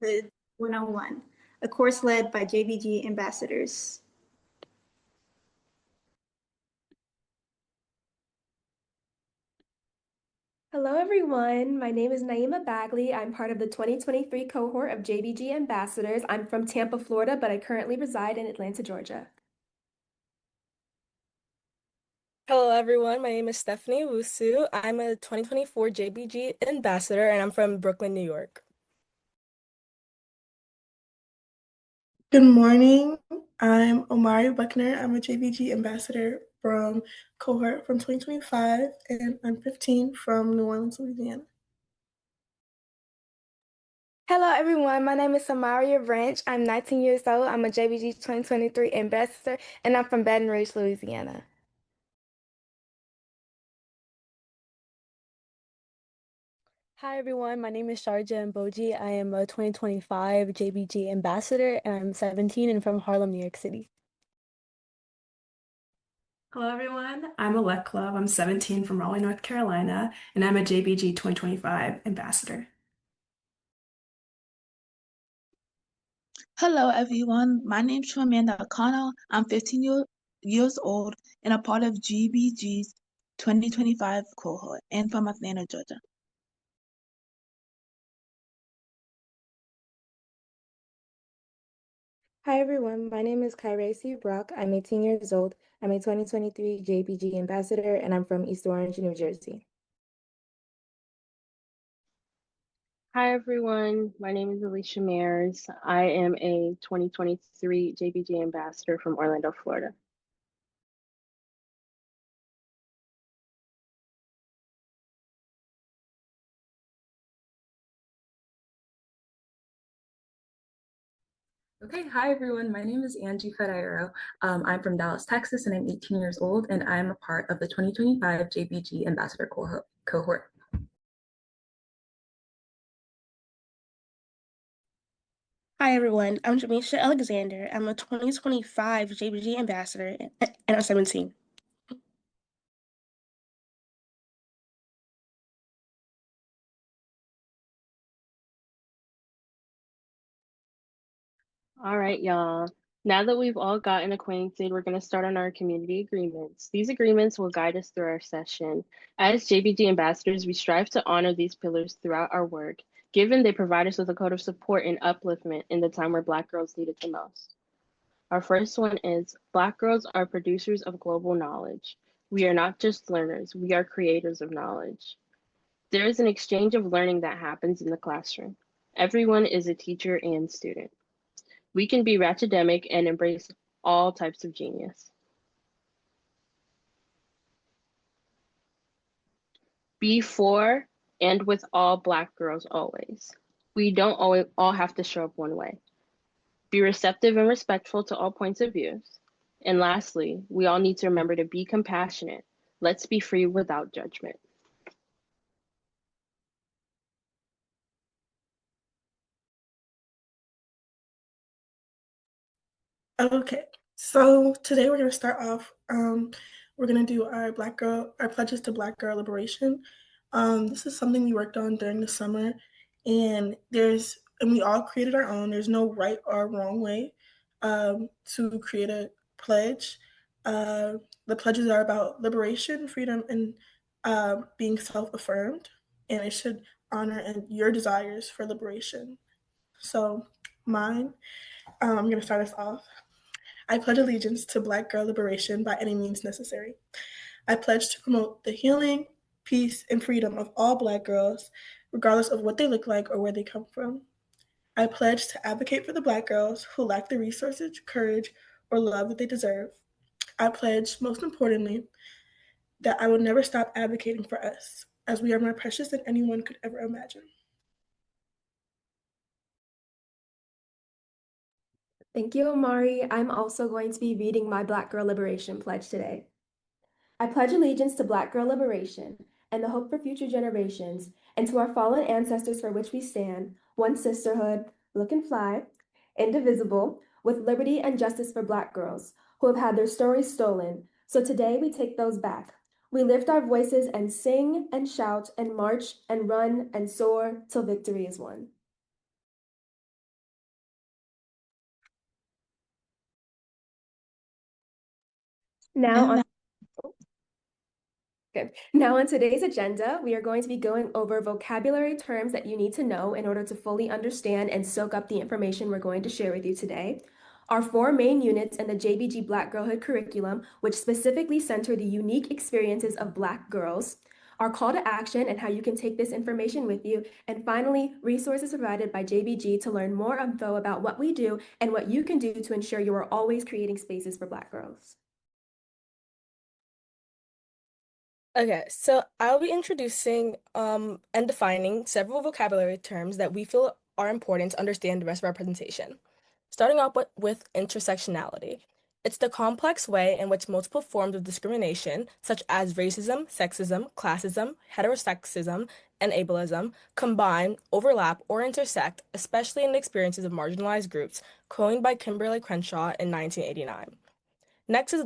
Girlhood 101, a course led by JBG Ambassadors. Hello, everyone. My name is Naima Bagley. I'm part of the 2023 cohort of JBG Ambassadors. I'm from Tampa, Florida, but I currently reside in Atlanta, Georgia. Hello, everyone. My name is Stephanie Wusu. I'm a 2024 JBG Ambassador, and I'm from Brooklyn, New York. Good morning. I'm Omari Buckner. I'm a JBG Ambassador from cohort from 2025, and I'm 15 from New Orleans, Louisiana. Hello, everyone. My name is Samaria Branch. I'm 19 years old. I'm a JBG 2023 ambassador, and I'm from Baton Rouge, Louisiana. Hi everyone, my name is Sharja Mboji. I am a 2025 JBG Ambassador and I'm 17 and from Harlem, New York City. Hello everyone, I'm Alec Love. I'm 17 from Raleigh, North Carolina, and I'm a JBG 2025 Ambassador. Hello everyone, my name is Amanda O'Connell. I'm 15 years old and a part of GBG's 2025 cohort and from Atlanta, Georgia. Hi, everyone. My name is Kyracy Brock. I'm 18 years old. I'm a 2023 JBG ambassador, and I'm from East Orange, New Jersey. Hi everyone, my name is Alicia Mears. I am a 2023 JBG Ambassador from Orlando, Florida. Okay, hi everyone. My name is Angie Ferreiro. I'm from Dallas, Texas, and I'm 18 years old, and I'm a part of the 2025 JBG Ambassador cohort. Hi everyone, I'm Jamisha Alexander. I'm a 2025 JBG Ambassador and I'm 17. All right, y'all. Now that we've all gotten acquainted, we're going to start on our community agreements. These agreements will guide us through our session. As JBG ambassadors, we strive to honor these pillars throughout our work, given they provide us with a code of support and upliftment in the time where Black girls need it the most. Our first one is Black girls are producers of global knowledge. We are not just learners, we are creators of knowledge. There is an exchange of learning that happens in the classroom. Everyone is a teacher and student. We can be ratchetemic and embrace all types of genius. Be for and with all Black girls always. We don't all have to show up one way. Be receptive and respectful to all points of views. And lastly, we all need to remember to be compassionate. Let's be free without judgment. Okay, so today we're going to start off. We're going to do our pledges to Black Girl Liberation. This is something we worked on during the summer, and we all created our own. There's no right or wrong way to create a pledge. The pledges are about liberation, freedom, and being self-affirmed, and it should honor your desires for liberation. So mine, I'm going to start us off. I pledge allegiance to Black girl liberation by any means necessary. I pledge to promote the healing, peace, and freedom of all Black girls, regardless of what they look like or where they come from. I pledge to advocate for the Black girls who lack the resources, courage, or love that they deserve. I pledge, most importantly, that I will never stop advocating for us, as we are more precious than anyone could ever imagine. Thank you, Omari. I'm also going to be reading my Black Girl Liberation Pledge today. I pledge allegiance to Black girl liberation and the hope for future generations, and to our fallen ancestors for which we stand, one sisterhood, look and fly, indivisible, with liberty and justice for Black girls who have had their stories stolen. So today we take those back. We lift our voices and sing and shout and march and run and soar till victory is won. Now And on Good. Now, on today's agenda, we are going to be going over vocabulary terms that you need to know in order to fully understand and soak up the information we're going to share with you today. Our four main units in the JBG Black Girlhood Curriculum, which specifically center the unique experiences of Black girls. Our call to action and how you can take this information with you. And finally, resources provided by JBG to learn more info about what we do and what you can do to ensure you are always creating spaces for Black girls. Okay, so I'll be introducing and defining several vocabulary terms that we feel are important to understand the rest of our presentation. Starting off with intersectionality. It's the complex way in which multiple forms of discrimination, such as racism, sexism, classism, heterosexism, and ableism, combine, overlap, or intersect, especially in the experiences of marginalized groups, coined by Kimberly Crenshaw in 1989. Next is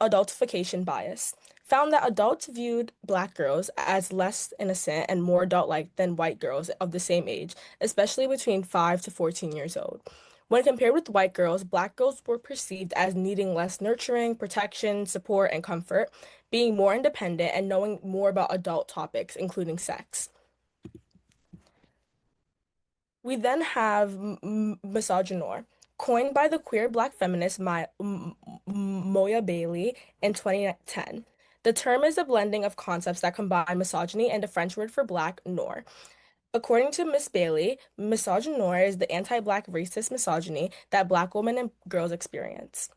adultification bias. Found that adults viewed Black girls as less innocent and more adult-like than white girls of the same age, especially between 5 to 14 years old. When compared with white girls, Black girls were perceived as needing less nurturing, protection, support, and comfort, being more independent, and knowing more about adult topics, including sex. We then have misogynoir, coined by the queer Black feminist Moya Bailey in 2010. The term is a blending of concepts that combine misogyny and the French word for Black, noir. According to Miss Bailey, misogynoir is the anti-Black racist misogyny that Black women and girls experience.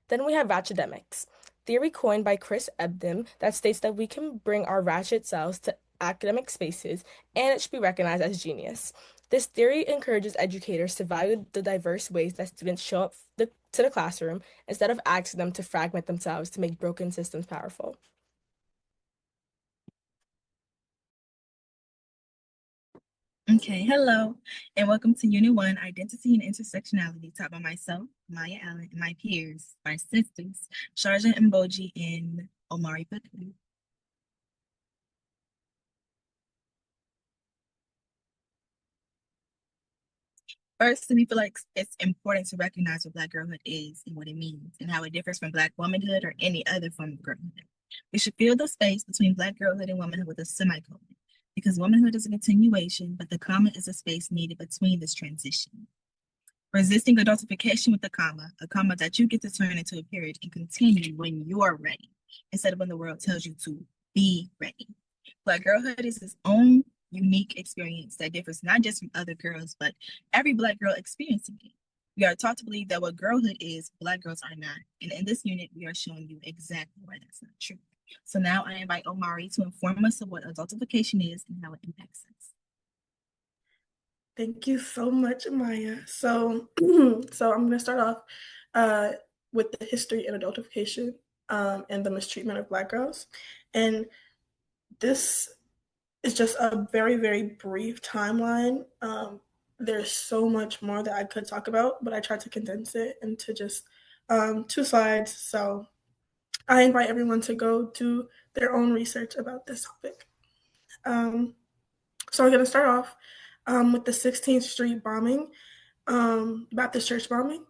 Then we have ratchetdemics, theory coined by Chris Ebdon that states that we can bring our ratchet selves to academic spaces and it should be recognized as genius. This theory encourages educators to value the diverse ways that students show up to the classroom instead of asking them to fragment themselves to make broken systems powerful. Okay, hello, and welcome to Unit 1, Identity and Intersectionality, taught by myself, Maya Allen, and my peers, my sisters, Sharja Mboji and Omari Buckley. First, we feel like it's important to recognize what Black girlhood is and what it means, and how it differs from Black womanhood or any other form of girlhood. We should fill the space between Black girlhood and womanhood with a semicolon, because womanhood is a continuation, but the comma is a space needed between this transition. Resisting adultification with a comma that you get to turn into a period and continue when you're ready, instead of when the world tells you to be ready. Black girlhood is its own unique experience that differs not just from other girls, but every Black girl experiencing it. We are taught to believe that what girlhood is, Black girls are not. And in this unit, we are showing you exactly why that's not true. So now I invite Omari to inform us of what adultification is and how it impacts us. Thank you so much, Maya. So I'm going to start off with the history and adultification and the mistreatment of Black girls. And this is just a very, very brief timeline. There's so much more that I could talk about, but I tried to condense it into just 2 slides. So I invite everyone to go do their own research about this topic. So we're going to start off with the 16th Street bombing, Baptist church bombing,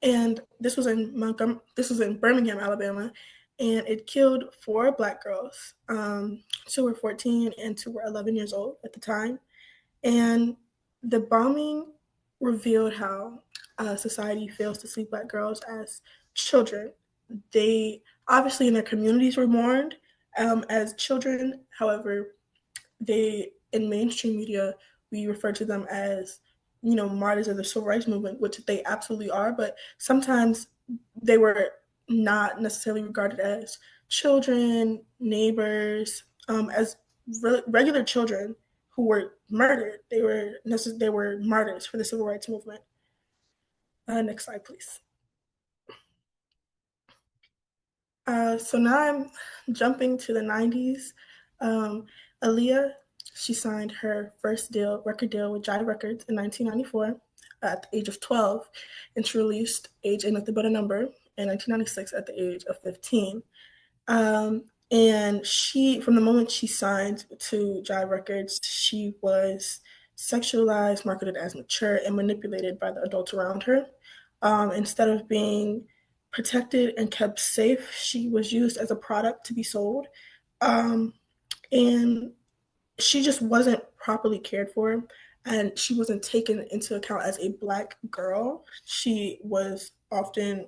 and this was in Birmingham, Alabama, and it killed 4 Black girls. 2 were 14 and 2 were 11 years old at the time. And the bombing revealed how society fails to see Black girls as children. They obviously in their communities were mourned as children. However, in mainstream media, we refer to them as, martyrs of the civil rights movement, which they absolutely are, but sometimes they were not necessarily regarded as children, neighbors, as regular children who were murdered. They were martyrs for the civil rights movement. Next slide, please. So now I'm jumping to the 90s. Aaliyah, she signed her first record deal with Jive Records in 1994 at the age of 12, and she released Age Ain't Nothing But a Number in 1996 at the age of 15. And from the moment she signed to Jive Records, she was sexualized, marketed as mature, and manipulated by the adults around her. Instead of being protected and kept safe. She was used as a product to be sold. And she just wasn't properly cared for, and she wasn't taken into account as a Black girl. She was often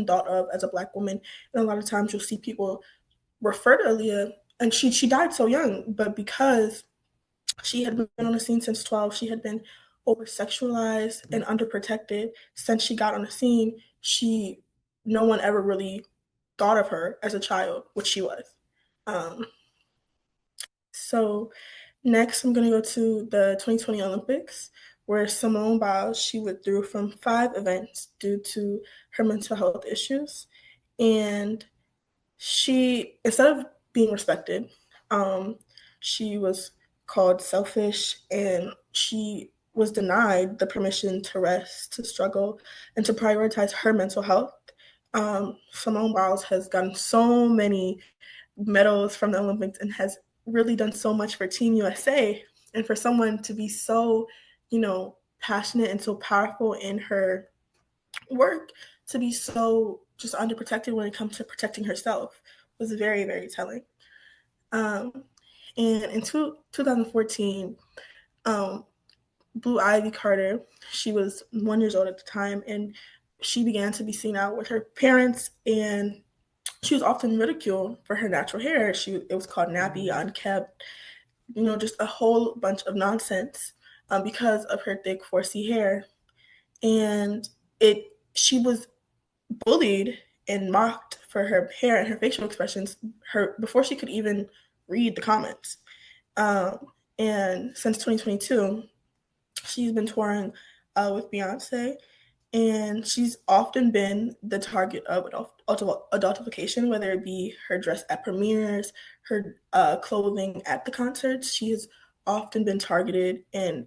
thought of as a Black woman. And a lot of times you'll see people refer to Aaliyah, and she died so young, but because she had been on the scene since 12, she had been over sexualized and underprotected since she got on the scene. No one ever really thought of her as a child, which she was. Um, so next, I'm going to go to the 2020 Olympics, where Simone Biles, she withdrew from 5 events due to her mental health issues. And she, instead of being respected, she was called selfish, and she was denied the permission to rest, to struggle, and to prioritize her mental health. Simone Biles has gotten so many medals from the Olympics and has really done so much for Team USA. And for someone to be so, passionate and so powerful in her work, to be so just underprotected when it comes to protecting herself was very, very telling. And in 2014, Blue Ivy Carter, she was 1 year old at the time, and she began to be seen out with her parents, and she was often ridiculed for her natural hair. It was called nappy, unkempt, just a whole bunch of nonsense because of her thick 4C hair. And she was bullied and mocked for her hair and her facial expressions before she could even read the comments. And since 2022, she's been touring with Beyonce, and she's often been the target of adultification, whether it be her dress at premieres, her clothing at the concerts. She has often been targeted and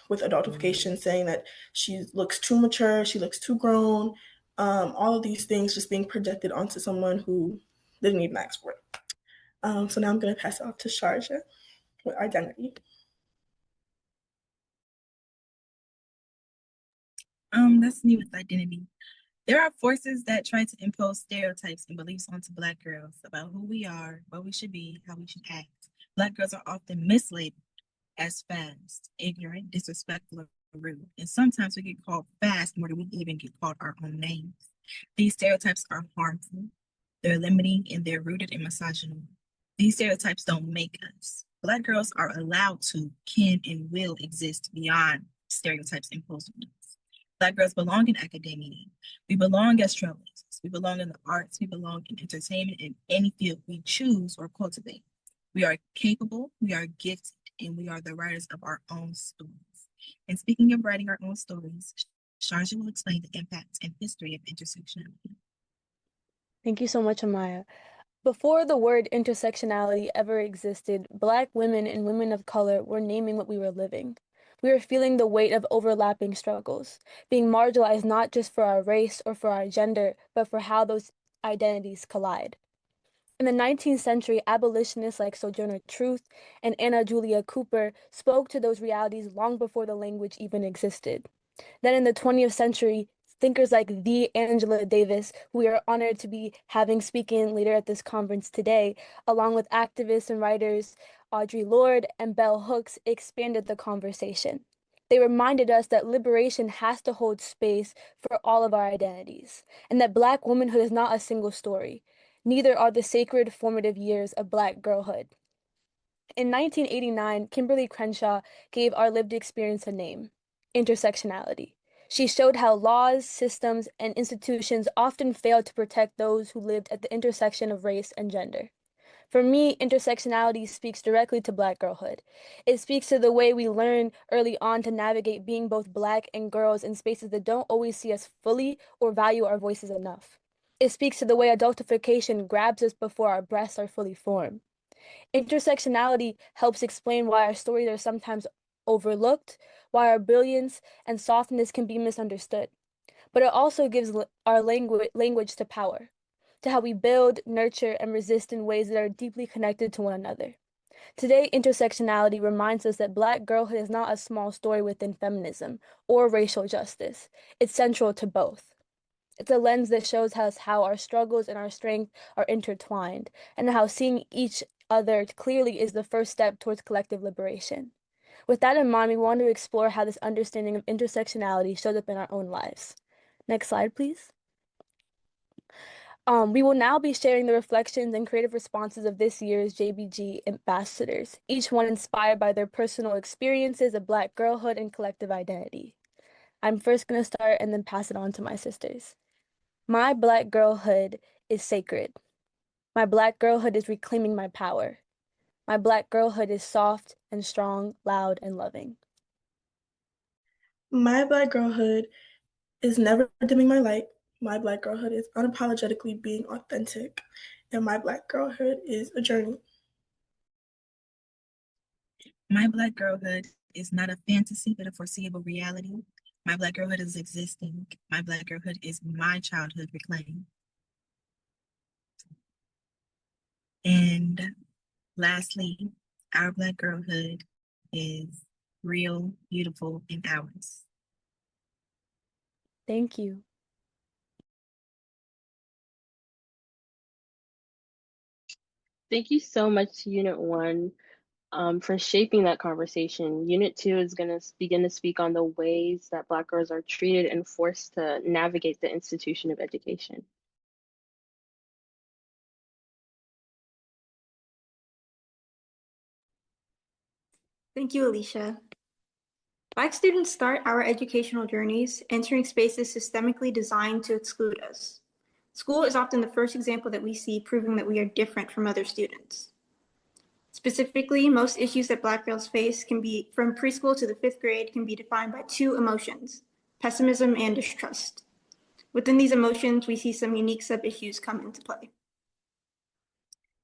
with adultification, saying that she looks too mature, she looks too grown, all of these things just being projected onto someone who didn't even ask for it. So now I'm going to pass it off to Sharja with identity. That's me with identity. There are forces that try to impose stereotypes and beliefs onto Black girls about who we are, what we should be, how we should act. Black girls are often mislabeled as fast, ignorant, disrespectful, or rude. And sometimes we get called fast more than we even get called our own names. These stereotypes are harmful, they're limiting, and they're rooted in misogyny. These stereotypes don't make us. Black girls are allowed to, can, and will exist beyond stereotypes imposed on us. Black girls belong in academia. We belong as trailblazers. We belong in the arts. We belong in entertainment in any field we choose or cultivate. We are capable, we are gifted, and we are the writers of our own stories. And speaking of writing our own stories, Sharja will explain the impact and history of intersectionality. Thank you so much, Amaya. Before the word intersectionality ever existed, Black women and women of color were naming what we were living. We were feeling the weight of overlapping struggles, being marginalized not just for our race or for our gender, but for how those identities collide. In the 19th century, abolitionists like Sojourner Truth and Anna Julia Cooper spoke to those realities long before the language even existed. Then in the 20th century, thinkers like the Angela Davis, who we are honored to be having speaking later at this conference today, along with activists and writers Audre Lorde and Bell Hooks, expanded the conversation. They reminded us that liberation has to hold space for all of our identities, and that Black womanhood is not a single story. Neither are the sacred formative years of Black girlhood. In 1989, Kimberly Crenshaw gave our lived experience a name: intersectionality. She showed how laws, systems, and institutions often fail to protect those who lived at the intersection of race and gender. For me, intersectionality speaks directly to Black girlhood. It speaks to the way we learn early on to navigate being both Black and girls in spaces that don't always see us fully or value our voices enough. It speaks to the way adultification grabs us before our breasts are fully formed. Intersectionality helps explain why our stories are sometimes overlooked, why our brilliance and softness can be misunderstood. But it also gives our language to power, to how we build, nurture, and resist in ways that are deeply connected to one another. Today, intersectionality reminds us that Black girlhood is not a small story within feminism or racial justice. It's central to both. It's a lens that shows us how our struggles and our strength are intertwined, and how seeing each other clearly is the first step towards collective liberation. With that in mind, we want to explore how this understanding of intersectionality shows up in our own lives. Next slide, please. We will now be sharing the reflections and creative responses of this year's JBG ambassadors, each one inspired by their personal experiences of Black girlhood and collective identity. I'm first going to start and then pass it on to my sisters. My Black girlhood is sacred. My Black girlhood is reclaiming my power. My Black girlhood is soft and strong, loud and loving. My Black girlhood is never dimming my light. My Black girlhood is unapologetically being authentic. And my Black girlhood is a journey. My Black girlhood is not a fantasy, but a foreseeable reality. My Black girlhood is existing. My Black girlhood is my childhood reclaimed. And lastly, our Black girlhood is real, beautiful, and ours. Thank you. Thank you so much to Unit 1 for shaping that conversation. Unit 2 is going to begin to speak on the ways that Black girls are treated and forced to navigate the institution of education. Thank you, Alicia. Black students start our educational journeys entering spaces systemically designed to exclude us. School is often the first example that we see proving that we are different from other students. Specifically, most issues that Black girls face can be, from preschool to the 5th grade, can be defined by 2 emotions, pessimism and distrust. Within these emotions, we see some unique sub-issues come into play.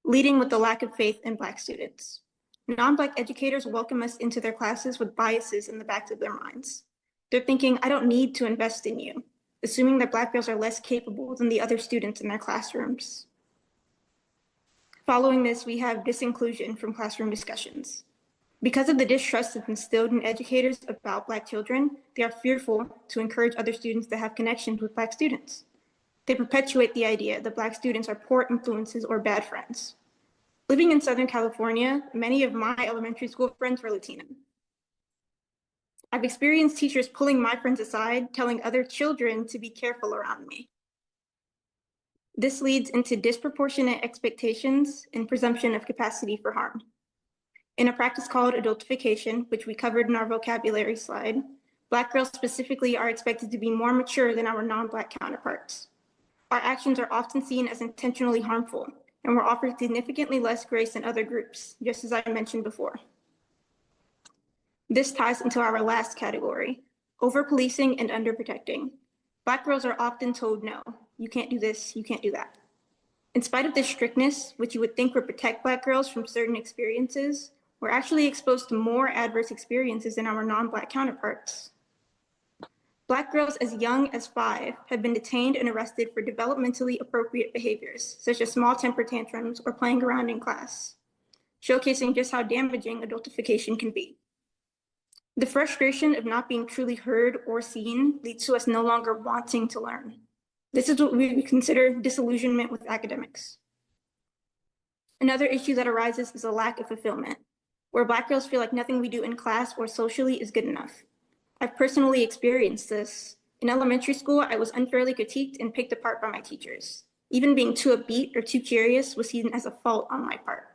Leading with the lack of faith in Black students. Non-Black educators welcome us into their classes with biases in the backs of their minds. They're thinking, I don't need to invest in you, assuming that Black girls are less capable than the other students in their classrooms. Following this, we have disinclusion from classroom discussions. Because of the distrust that's instilled in educators about Black children, they are fearful to encourage other students to have connections with Black students. They perpetuate the idea that Black students are poor influences or bad friends. Living in Southern California, many of my elementary school friends were Latina. I've experienced teachers pulling my friends aside, telling other children to be careful around me. This leads into disproportionate expectations and presumption of capacity for harm. In a practice called adultification, which we covered in our vocabulary slide, Black girls specifically are expected to be more mature than our non-Black counterparts. Our actions are often seen as intentionally harmful, and we're offered significantly less grace than other groups, just as I mentioned before. This ties into our last category, over-policing and under-protecting. Black girls are often told, no, you can't do this, you can't do that. In spite of this strictness, which you would think would protect Black girls from certain experiences, we're actually exposed to more adverse experiences than our non-Black counterparts. Black girls as young as 5 have been detained and arrested for developmentally appropriate behaviors, such as small temper tantrums or playing around in class, showcasing just how damaging adultification can be. The frustration of not being truly heard or seen leads to us no longer wanting to learn. This is what we consider disillusionment with academics. Another issue that arises is a lack of fulfillment, where Black girls feel like nothing we do in class or socially is good enough. I've personally experienced this. In elementary school, I was unfairly critiqued and picked apart by my teachers. Even being too upbeat or too curious was seen as a fault on my part.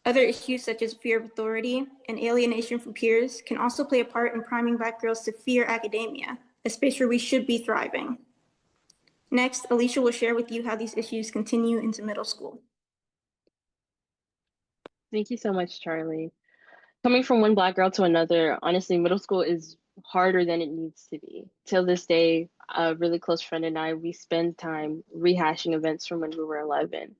Other issues such as fear of authority and alienation from peers can also play a part in priming Black girls to fear academia, a space where we should be thriving. Next, Alicia will share with you how these issues continue into middle school. Thank you so much, Charlie. Coming from one Black girl to another, honestly, middle school is harder than it needs to be. Till this day, a really close friend and I, we spend time rehashing events from when we were 11.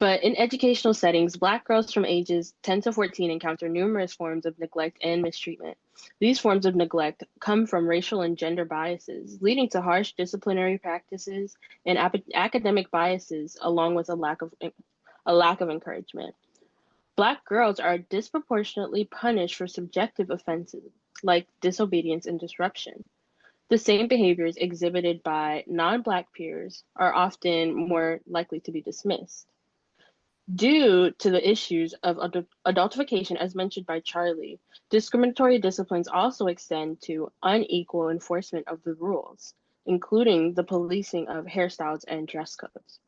But in educational settings, Black girls from ages 10 to 14 encounter numerous forms of neglect and mistreatment. These forms of neglect come from racial and gender biases, leading to harsh disciplinary practices and academic biases, along with a lack of encouragement. Black girls are disproportionately punished for subjective offenses like disobedience and disruption. The same behaviors exhibited by non-Black peers are often more likely to be dismissed. Due to the issues of adultification, as mentioned by Charlie, discriminatory disciplines also extend to unequal enforcement of the rules, including the policing of hairstyles and dress codes.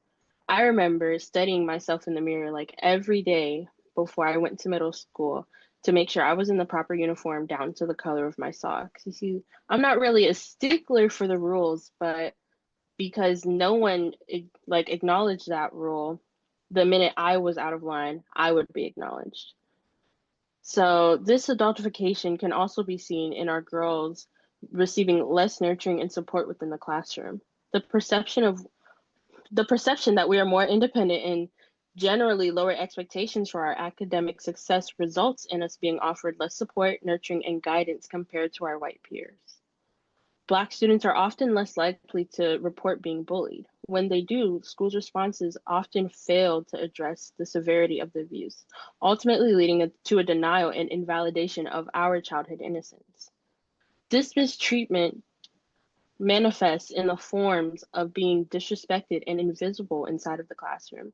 I remember studying myself in the mirror like every day before I went to middle school to make sure I was in the proper uniform down to the color of my socks. You see, I'm not really a stickler for the rules, but because no one acknowledged that rule, the minute I was out of line, I would be acknowledged. So this adultification can also be seen in our girls receiving less nurturing and support within the classroom. The perception that we are more independent and generally lower expectations for our academic success results in us being offered less support, nurturing, and guidance compared to our white peers. Black students are often less likely to report being bullied. When they do, schools' responses often fail to address the severity of the abuse, ultimately leading to a denial and invalidation of our childhood innocence. This mistreatment manifests in the forms of being disrespected and invisible inside of the classroom.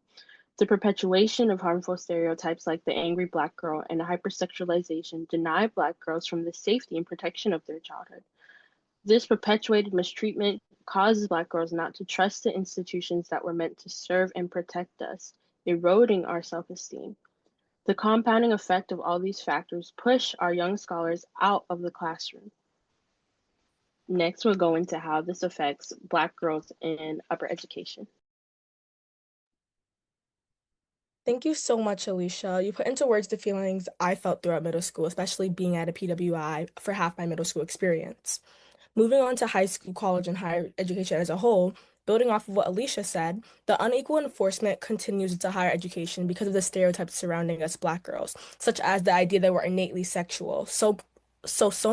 The perpetuation of harmful stereotypes like the angry Black girl and hypersexualization deny Black girls from the safety and protection of their childhood. This perpetuated mistreatment causes Black girls not to trust the institutions that were meant to serve and protect us, eroding our self-esteem. The compounding effect of all these factors push our young scholars out of the classroom. Next, we'll go into how this affects Black girls in upper education. Thank you so much, Alicia. You put into words the feelings I felt throughout middle school, especially being at a PWI for half my middle school experience. Moving on to high school, college, and higher education as a whole, building off of what Alicia said, the unequal enforcement continues into higher education because of the stereotypes surrounding us Black girls, such as the idea that we're innately sexual. So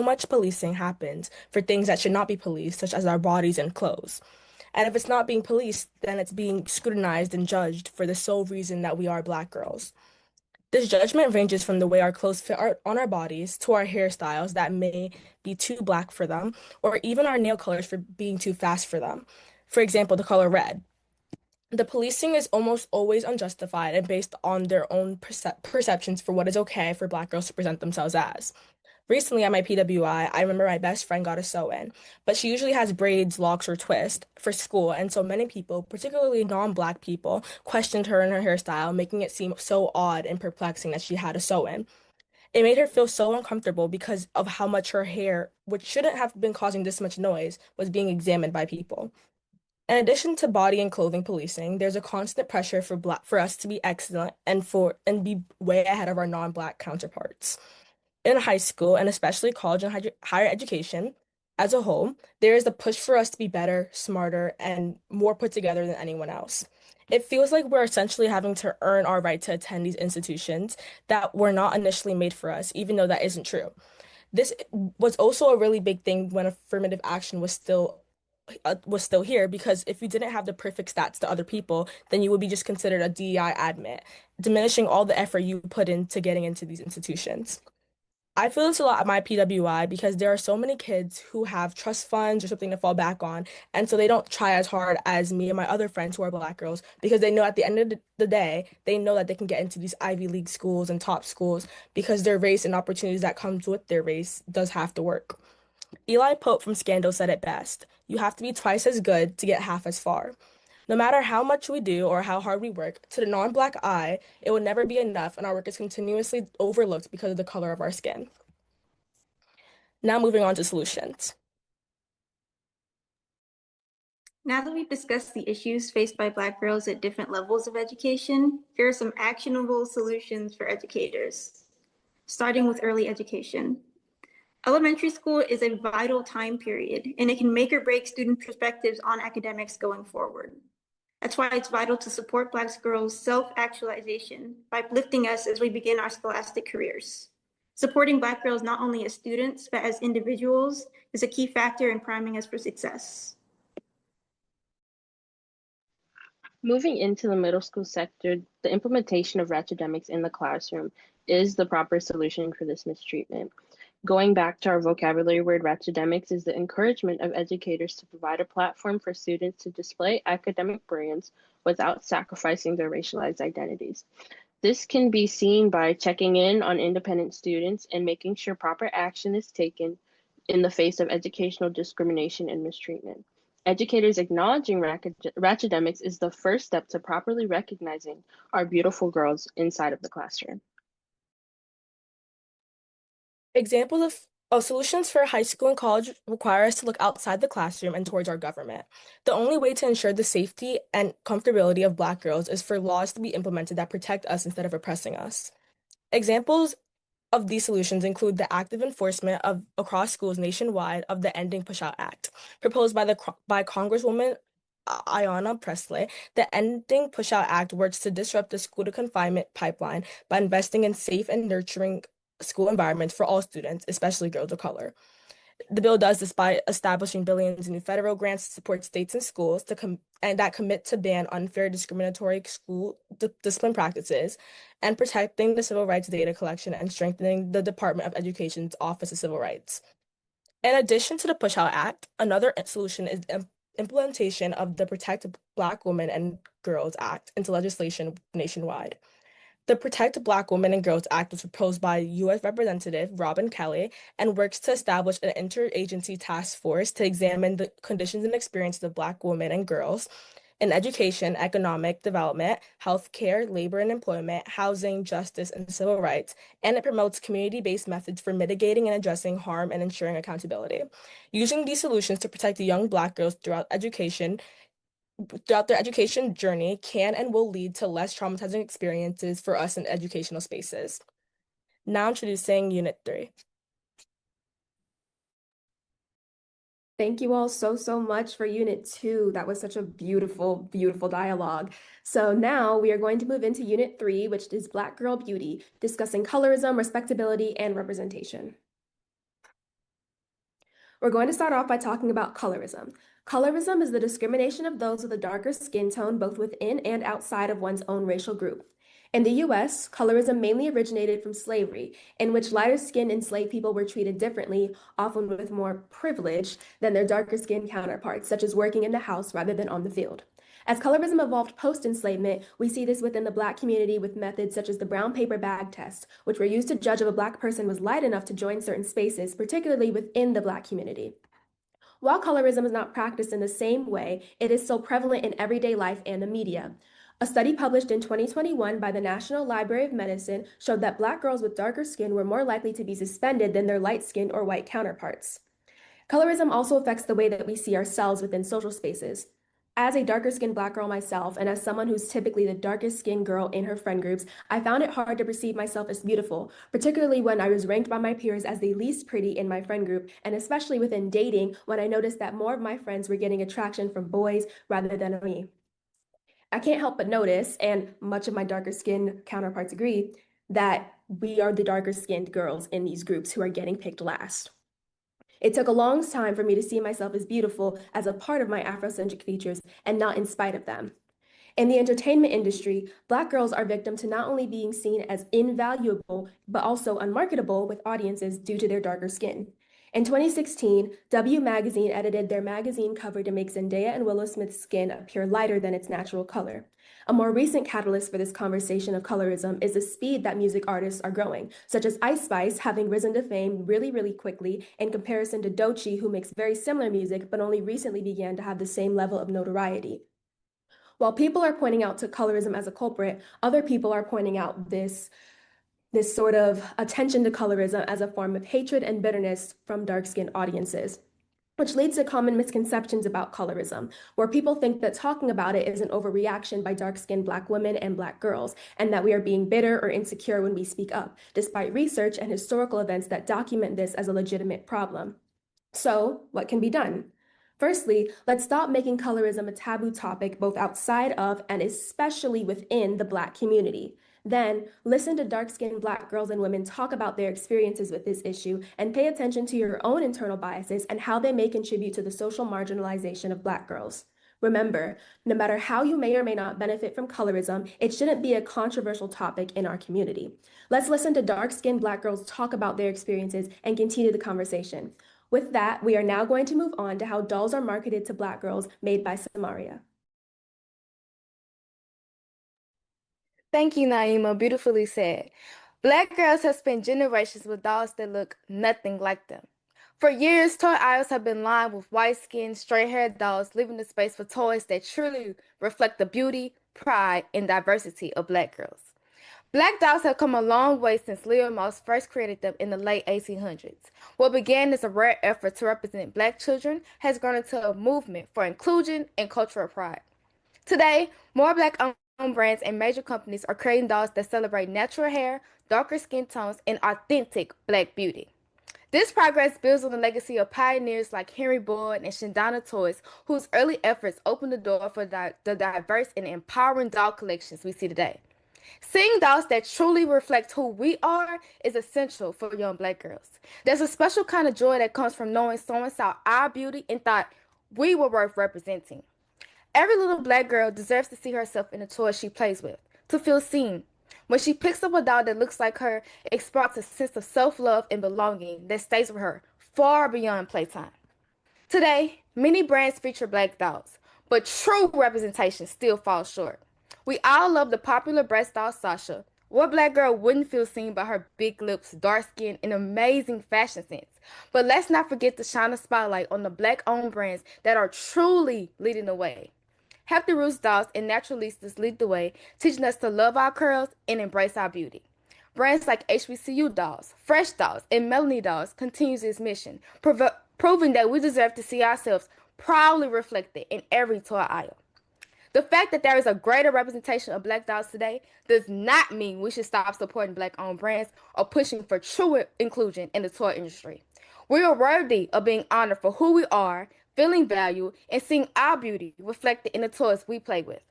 much policing happens for things that should not be policed, such as our bodies and clothes. And if it's not being policed, then it's being scrutinized and judged for the sole reason that we are Black girls. This judgment ranges from the way our clothes fit on our bodies to our hairstyles that may be too Black for them, or even our nail colors for being too fast for them. For example, the color red. The policing is almost always unjustified and based on their own perceptions for what is okay for Black girls to present themselves as. Recently at my PWI, I remember my best friend got a sew-in, but she usually has braids, locks, or twists for school, and so many people, particularly non-Black people, questioned her and her hairstyle, making it seem so odd and perplexing that she had a sew-in. It made her feel so uncomfortable because of how much her hair, which shouldn't have been causing this much noise, was being examined by people. In addition to body and clothing policing, there's a constant pressure for us to be excellent and be way ahead of our non-Black counterparts. In high school, and especially college and higher education as a whole, there is the push for us to be better, smarter, and more put together than anyone else. It feels like we're essentially having to earn our right to attend these institutions that were not initially made for us, even though that isn't true. This was also a really big thing when affirmative action was still here, because if you didn't have the perfect stats to other people, then you would be just considered a DEI admit, diminishing all the effort you put into getting into these institutions. I feel this a lot at my PWI because there are so many kids who have trust funds or something to fall back on, and so they don't try as hard as me and my other friends who are Black girls because they know at the end of the day, they know that they can get into these Ivy League schools and top schools because their race and opportunities that comes with their race does have to work. Eli Pope from Scandal said it best: "You have to be twice as good to get half as far." No matter how much we do or how hard we work, to the non-Black eye, it will never be enough, and our work is continuously overlooked because of the color of our skin. Now moving on to solutions. Now that we've discussed the issues faced by Black girls at different levels of education, here are some actionable solutions for educators. Starting with early education. Elementary school is a vital time period, and it can make or break student perspectives on academics going forward. That's why it's vital to support Black girls' self-actualization by uplifting us as we begin our scholastic careers. Supporting Black girls not only as students, but as individuals is a key factor in priming us for success. Moving into the middle school sector, the implementation of academics in the classroom is the proper solution for this mistreatment. Going back to our vocabulary word, ratchetdemics is the encouragement of educators to provide a platform for students to display academic brilliance without sacrificing their racialized identities. This can be seen by checking in on independent students and making sure proper action is taken in the face of educational discrimination and mistreatment. Educators acknowledging ratchetdemics is the first step to properly recognizing our beautiful girls inside of the classroom. Examples of solutions for high school and college require us to look outside the classroom and towards our government. The only way to ensure the safety and comfortability of Black girls is for laws to be implemented that protect us instead of oppressing us. Examples of these solutions include the active enforcement across schools nationwide of the Ending Pushout Act, proposed by Congresswoman Ayanna Pressley. The Ending Pushout Act works to disrupt the school to confinement pipeline by investing in safe and nurturing school environments for all students, especially girls of color. The bill does this by establishing billions in new federal grants to support states and schools that commit to ban unfair discriminatory school discipline practices and protecting the civil rights data collection and strengthening the Department of Education's Office of Civil Rights. In addition to the Pushout Act, another solution is implementation of the Protect Black Women and Girls Act into legislation nationwide. The Protect Black Women and Girls Act was proposed by U.S. Representative Robin Kelly and works to establish an interagency task force to examine the conditions and experiences of Black women and girls in education, economic development, healthcare, labor and employment, housing, justice, and civil rights, and it promotes community-based methods for mitigating and addressing harm and ensuring accountability. Using these solutions to protect young Black girls throughout their education journey can and will lead to less traumatizing experiences for us in educational spaces. Now introducing Unit 3. Thank you all so much for Unit 2. That was such a beautiful dialogue. So now we are going to move into Unit 3, which is Black Girl Beauty, discussing colorism, respectability, and representation. We're going to start off by talking about colorism. Colorism is the discrimination of those with a darker skin tone both within and outside of one's own racial group. In the US, colorism mainly originated from slavery, in which lighter-skinned enslaved people were treated differently, often with more privilege, than their darker-skinned counterparts, such as working in the house rather than on the field. As colorism evolved post-enslavement, we see this within the Black community with methods such as the brown paper bag test, which were used to judge if a Black person was light enough to join certain spaces, particularly within the Black community. While colorism is not practiced in the same way, it is still prevalent in everyday life and the media. A study published in 2021 by the National Library of Medicine showed that Black girls with darker skin were more likely to be suspended than their light-skinned or white counterparts. Colorism also affects the way that we see ourselves within social spaces. As a darker-skinned Black girl myself, and as someone who's typically the darkest-skinned girl in her friend groups, I found it hard to perceive myself as beautiful, particularly when I was ranked by my peers as the least pretty in my friend group, and especially within dating when I noticed that more of my friends were getting attraction from boys rather than me. I can't help but notice, and much of my darker-skinned counterparts agree, that we are the darker-skinned girls in these groups who are getting picked last. It took a long time for me to see myself as beautiful as a part of my Afrocentric features and not in spite of them. In the entertainment industry, Black girls are victim to not only being seen as invaluable, but also unmarketable with audiences due to their darker skin. In 2016, W Magazine edited their magazine cover to make Zendaya and Willow Smith's skin appear lighter than its natural color. A more recent catalyst for this conversation of colorism is the speed that music artists are growing, such as Ice Spice having risen to fame really quickly in comparison to Doechii, who makes very similar music but only recently began to have the same level of notoriety. While people are pointing out to colorism as a culprit, other people are pointing out this sort of attention to colorism as a form of hatred and bitterness from dark-skinned audiences, which leads to common misconceptions about colorism, where people think that talking about it is an overreaction by dark-skinned Black women and Black girls, and that we are being bitter or insecure when we speak up, despite research and historical events that document this as a legitimate problem. So, what can be done? Firstly, let's stop making colorism a taboo topic both outside of and especially within the Black community. Then, listen to dark-skinned Black girls and women talk about their experiences with this issue and pay attention to your own internal biases and how they may contribute to the social marginalization of Black girls. Remember, no matter how you may or may not benefit from colorism, it shouldn't be a controversial topic in our community. Let's listen to dark-skinned Black girls talk about their experiences and continue the conversation. With that, we are now going to move on to how dolls are marketed to Black girls made by Samaria. Thank you, Naima. Beautifully said. Black girls have spent generations with dolls that look nothing like them. For years, toy aisles have been lined with white-skinned, straight-haired dolls, leaving the space for toys that truly reflect the beauty, pride, and diversity of Black girls. Black dolls have come a long way since Leo Moss first created them in the late 1800s. What began as a rare effort to represent Black children has grown into a movement for inclusion and cultural pride. Today, more Black-owned brands and major companies are creating dolls that celebrate natural hair, darker skin tones, and authentic Black beauty. This progress builds on the legacy of pioneers like Henry Boyd and Shandana Toys, whose early efforts opened the door for the diverse and empowering doll collections we see today. Seeing dolls that truly reflect who we are is essential for young Black girls. There's a special kind of joy that comes from knowing someone saw our beauty and thought we were worth representing. Every little Black girl deserves to see herself in the toy she plays with, to feel seen. When she picks up a doll that looks like her, it sparks a sense of self-love and belonging that stays with her far beyond playtime. Today, many brands feature Black dolls, but true representation still falls short. We all love the popular breast doll Sasha. What Black girl wouldn't feel seen by her big lips, dark skin, and amazing fashion sense? But let's not forget to shine a spotlight on the Black-owned brands that are truly leading the way. Hefty Roots dolls and Naturalistas lead the way, teaching us to love our curls and embrace our beauty. Brands like HBCU dolls, Fresh dolls, and Melanie dolls continues its mission, proving that we deserve to see ourselves proudly reflected in every toy aisle. The fact that there is a greater representation of Black dolls today does not mean we should stop supporting Black-owned brands or pushing for true inclusion in the toy industry. We are worthy of being honored for who we are, feeling valued, and seeing our beauty reflected in the toys we play with.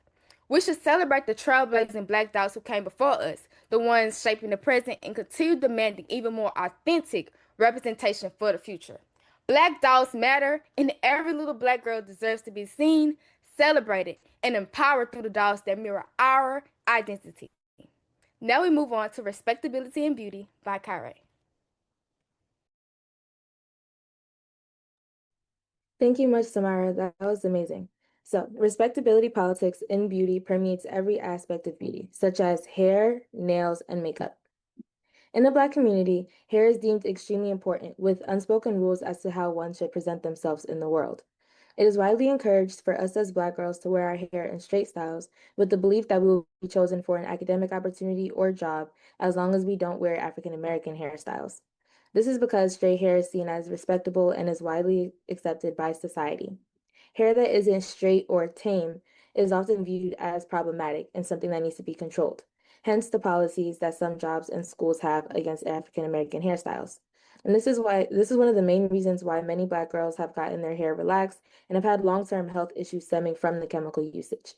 We should celebrate the trailblazing Black dolls who came before us, the ones shaping the present, and continue demanding even more authentic representation for the future. Black dolls matter, and every little Black girl deserves to be seen, celebrated, and empowered through the dolls that mirror our identity. Now we move on to Respectability and Beauty by Kyrie. Thank you much, Samara. That was amazing. So, respectability politics in beauty permeates every aspect of beauty, such as hair, nails, and makeup. In the Black community, hair is deemed extremely important, with unspoken rules as to how one should present themselves in the world. It is widely encouraged for us as Black girls to wear our hair in straight styles, with the belief that we will be chosen for an academic opportunity or job as long as we don't wear African American hairstyles. This is because straight hair is seen as respectable and is widely accepted by society. Hair that isn't straight or tame is often viewed as problematic and something that needs to be controlled. Hence the policies that some jobs and schools have against African American hairstyles. And this is one of the main reasons why many Black girls have gotten their hair relaxed and have had long-term health issues stemming from the chemical usage.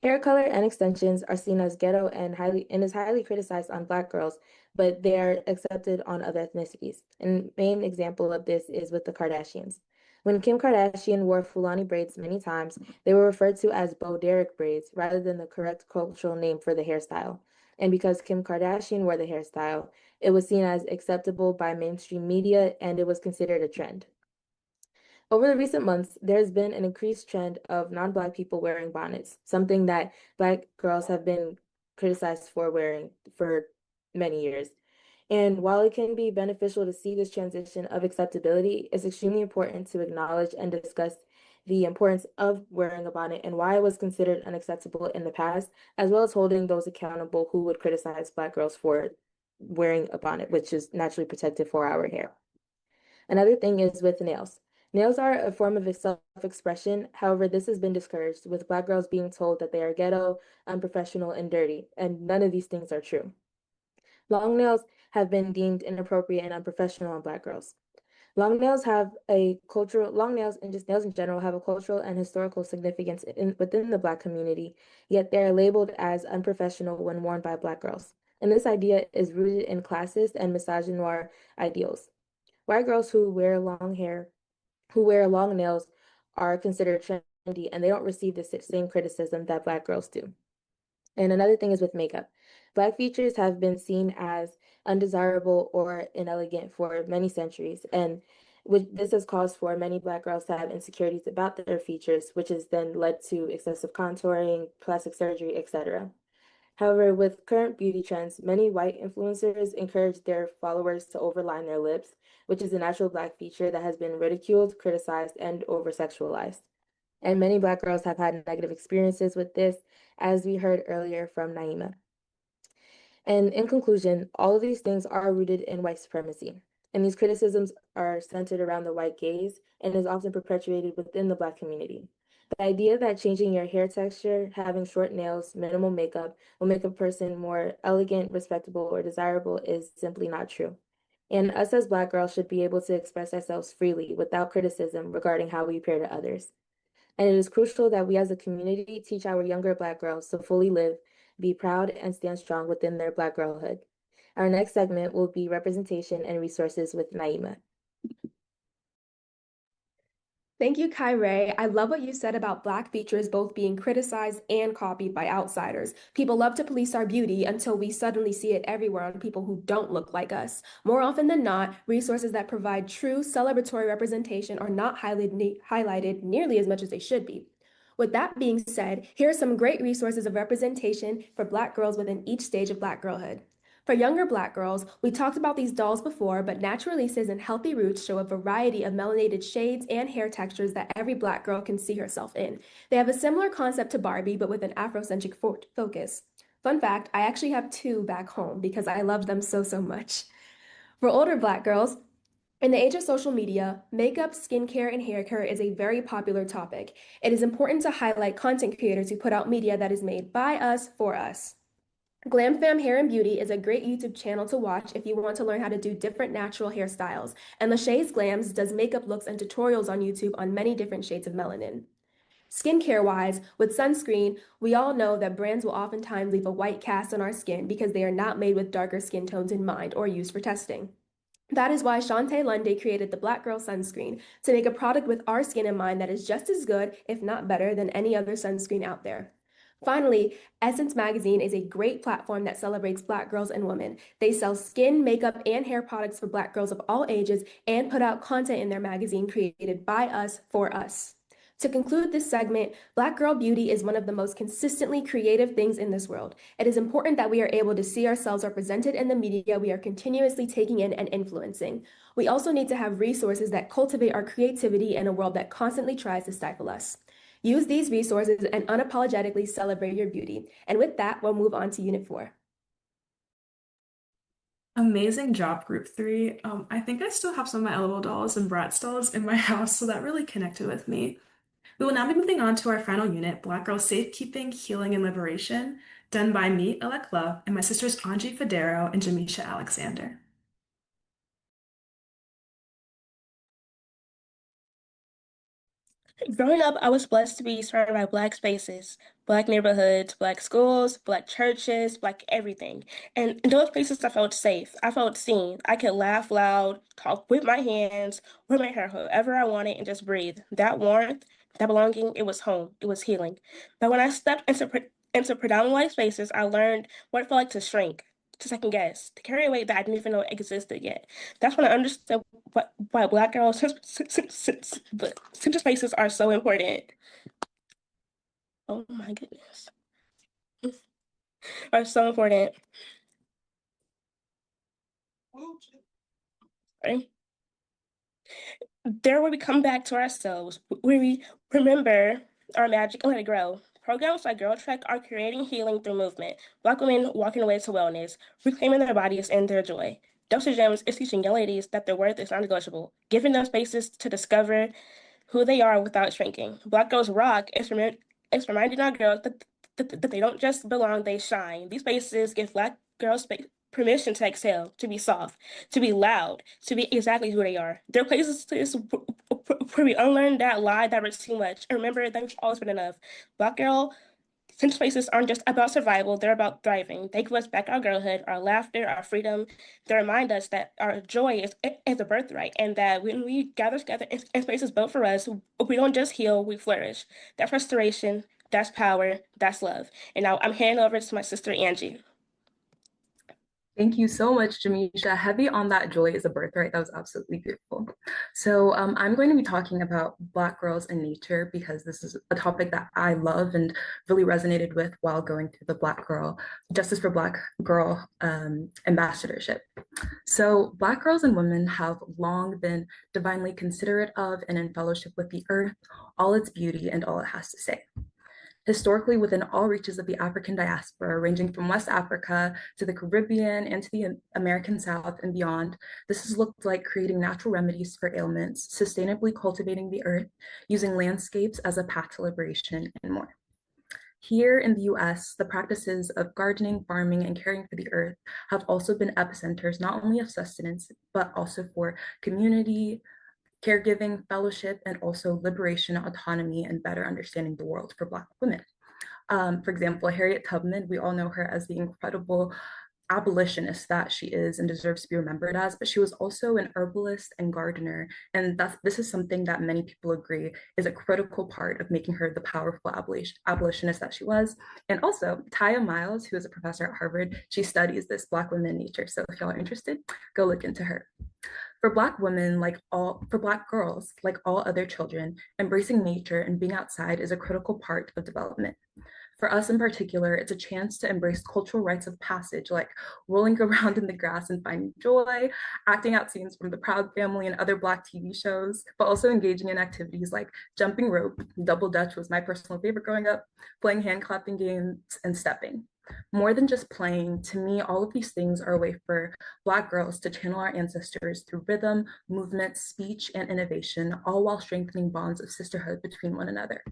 Hair color and extensions are seen as ghetto and is highly criticized on Black girls, but they are accepted on other ethnicities. And main example of this is with the Kardashians. When Kim Kardashian wore Fulani braids many times, they were referred to as Bo Derek braids rather than the correct cultural name for the hairstyle. And because Kim Kardashian wore the hairstyle, it was seen as acceptable by mainstream media and it was considered a trend. Over the recent months, there's been an increased trend of non-Black people wearing bonnets, something that Black girls have been criticized for wearing for many years. And while it can be beneficial to see this transition of acceptability, it's extremely important to acknowledge and discuss the importance of wearing a bonnet and why it was considered unacceptable in the past, as well as holding those accountable who would criticize Black girls for wearing a bonnet, which is naturally protected for our hair. Another thing is with nails. Nails are a form of self-expression. However, this has been discouraged, with Black girls being told that they are ghetto, unprofessional, and dirty, and none of these things are true. Long nails have been deemed inappropriate and unprofessional on Black girls. Long nails and just nails in general have a cultural and historical significance within the Black community, yet they are labeled as unprofessional when worn by Black girls. And this idea is rooted in classist and misogynoir ideals. White girls who wear long nails are considered and they don't receive the same criticism that Black girls do. And another thing is with makeup. Black features have been seen as undesirable or inelegant for many centuries, and this has caused for many Black girls to have insecurities about their features, which has then led to excessive contouring, plastic surgery, etc. However, with current beauty trends, many white influencers encourage their followers to overline their lips, which is a natural Black feature that has been ridiculed, criticized, and over-sexualized. And many Black girls have had negative experiences with this, as we heard earlier from Naima. And in conclusion, all of these things are rooted in white supremacy. And these criticisms are centered around the white gaze and is often perpetuated within the Black community. The idea that changing your hair texture, having short nails, minimal makeup will make a person more elegant, respectable, or desirable is simply not true. And us as Black girls should be able to express ourselves freely without criticism regarding how we appear to others. And it is crucial that we as a community teach our younger Black girls to fully live, be proud, and stand strong within their Black girlhood. Our next segment will be representation and resources with Naima. Thank you, Kyrie. I love what you said about Black features both being criticized and copied by outsiders. People love to police our beauty until we suddenly see it everywhere on people who don't look like us. More often than not, resources that provide true celebratory representation are not highlighted nearly as much as they should be. With that being said, here are some great resources of representation for Black girls within each stage of Black girlhood. For younger Black girls, we talked about these dolls before, but natural releases and healthy roots show a variety of melanated shades and hair textures that every Black girl can see herself in. They have a similar concept to Barbie, but with an Afrocentric focus. Fun fact, I actually have two back home because I love them so, so much. For older Black girls, in the age of social media, makeup, skincare, and hair care is a very popular topic. It is important to highlight content creators who put out media that is made by us for us. Glam Fam Hair and Beauty is a great YouTube channel to watch if you want to learn how to do different natural hairstyles, and Lachey's Glams does makeup looks and tutorials on YouTube on many different shades of melanin. Skincare-wise, with sunscreen, we all know that brands will oftentimes leave a white cast on our skin because they are not made with darker skin tones in mind or used for testing. That is why Shantae Lundy created the Black Girl Sunscreen to make a product with our skin in mind that is just as good, if not better, than any other sunscreen out there. Finally, Essence Magazine is a great platform that celebrates Black girls and women. They sell skin, makeup, and hair products for Black girls of all ages and put out content in their magazine created by us for us. To conclude this segment, Black girl beauty is one of the most consistently creative things in this world. It is important that we are able to see ourselves represented in the media we are continuously taking in and influencing. We also need to have resources that cultivate our creativity in a world that constantly tries to stifle us. Use these resources and unapologetically celebrate your beauty. And with that, we'll move on to Unit 4. Amazing job, Group 3. I think I still have some of my Elbow dolls and Bratz dolls in my house, so that really connected with me. We will now be moving on to our final unit, Black Girl Safekeeping, Healing, and Liberation, done by me, Alec Love, and my sisters Anji Federo and Jamisha Alexander. Growing up, I was blessed to be surrounded by Black spaces, Black neighborhoods, Black schools, Black churches, Black everything. And in those places, I felt safe. I felt seen. I could laugh loud, talk with my hands, wear my hair however I wanted, and just breathe. That warmth, that belonging, it was home. It was healing. But when I stepped into predominant white spaces, I learned what it felt like to shrink, to second guess, to carry a weight that I didn't even know existed yet. That's when I understood why Black girls center spaces are so important. Oh my goodness. Are so important. Sorry. There where we come back to ourselves, where we remember our magic and let it grow. Programs like Girl Trek are creating healing through movement. Black women walking away to wellness, reclaiming their bodies and their joy. Dose of Gems is teaching young ladies that their worth is non-negotiable, giving them spaces to discover who they are without shrinking. Black Girls Rock is reminding our girls that they don't just belong, they shine. These spaces give Black girls permission to exhale, to be soft, to be loud, to be exactly who they are. They're places where we unlearn that lie that was too much and remember that we've always been enough. Black girl Safe spaces aren't just about survival, they're about thriving. They give us back our girlhood, our laughter, our freedom. They remind us that our joy is a birthright, and that when we gather together in spaces built for us, we don't just heal, we flourish. That's restoration, that's power, that's love. And now I'm handing over to my sister, Angie. Thank you so much, Jamisha. Heavy on that joy is a birthright. That was absolutely beautiful. So I'm going to be talking about Black girls and nature because this is a topic that I love and really resonated with while going through the Black Girl, Justice for Black Girl ambassadorship. So Black girls and women have long been divinely considerate of and in fellowship with the earth, all its beauty and all it has to say. Historically, within all reaches of the African diaspora, ranging from West Africa to the Caribbean and to the American South and beyond, this has looked like creating natural remedies for ailments, sustainably cultivating the earth, using landscapes as a path to liberation, and more. Here in the US, the practices of gardening, farming, and caring for the earth have also been epicenters not only of sustenance, but also for community, caregiving, fellowship, and also liberation, autonomy, and better understanding the world for Black women. For example, Harriet Tubman, we all know her as the incredible abolitionist that she is and deserves to be remembered as, but she was also an herbalist and gardener. And this is something that many people agree is a critical part of making her the powerful abolitionist that she was. And also, Taya Miles, who is a professor at Harvard, she studies this Black women in nature. So if y'all are interested, go look into her. For Black women, for Black girls, like all other children, embracing nature and being outside is a critical part of development. For us in particular, it's a chance to embrace cultural rites of passage, like rolling around in the grass and finding joy, acting out scenes from The Proud Family and other Black TV shows, but also engaging in activities like jumping rope, double dutch was my personal favorite growing up, playing hand clapping games, and stepping. More than just playing, to me, all of these things are a way for Black girls to channel our ancestors through rhythm, movement, speech, and innovation, all while strengthening bonds of sisterhood between one another.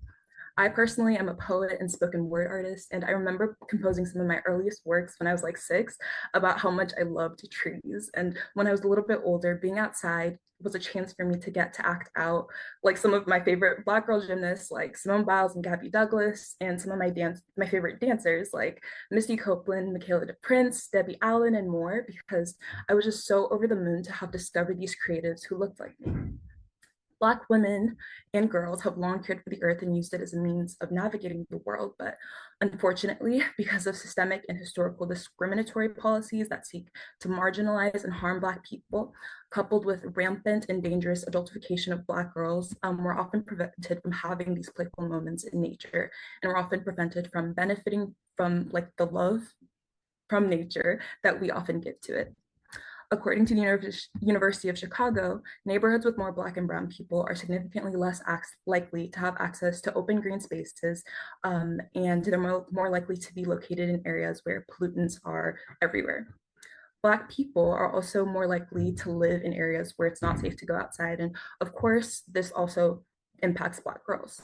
I personally am a poet and spoken word artist, and I remember composing some of my earliest works when I was like 6 about how much I loved trees. And when I was a little bit older, being outside was a chance for me to get to act out like some of my favorite Black girl gymnasts like Simone Biles and Gabby Douglas, and some of my favorite dancers like Misty Copeland, Michaela DePrince, Debbie Allen, and more, because I was just so over the moon to have discovered these creatives who looked like me. Black women and girls have long cared for the earth and used it as a means of navigating the world, but unfortunately, because of systemic and historical discriminatory policies that seek to marginalize and harm Black people, coupled with rampant and dangerous adultification of Black girls, we're often prevented from having these playful moments in nature, and we're often prevented from benefiting from the love from nature that we often give to it. According to the University of Chicago, neighborhoods with more Black and Brown people are significantly less likely to have access to open green spaces, and they're more likely to be located in areas where pollutants are everywhere. Black people are also more likely to live in areas where it's not safe to go outside. And of course, this also impacts Black girls.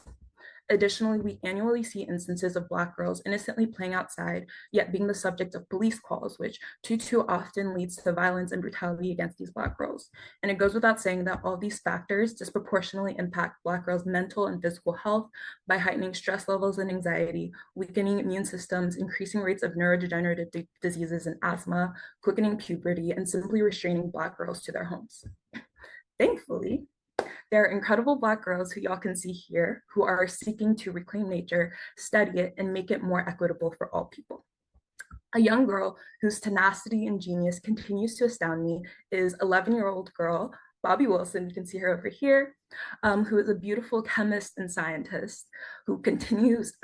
Additionally, we annually see instances of Black girls innocently playing outside, yet being the subject of police calls, which too often leads to violence and brutality against these Black girls. And it goes without saying that all these factors disproportionately impact Black girls' mental and physical health by heightening stress levels and anxiety, weakening immune systems, increasing rates of neurodegenerative diseases and asthma, quickening puberty, and simply restraining Black girls to their homes. Thankfully, there are incredible Black girls who y'all can see here who are seeking to reclaim nature, study it, and make it more equitable for all people. A young girl whose tenacity and genius continues to astound me is 11-year-old girl, Bobby Wilson, you can see her over here, who is a beautiful chemist and scientist who continues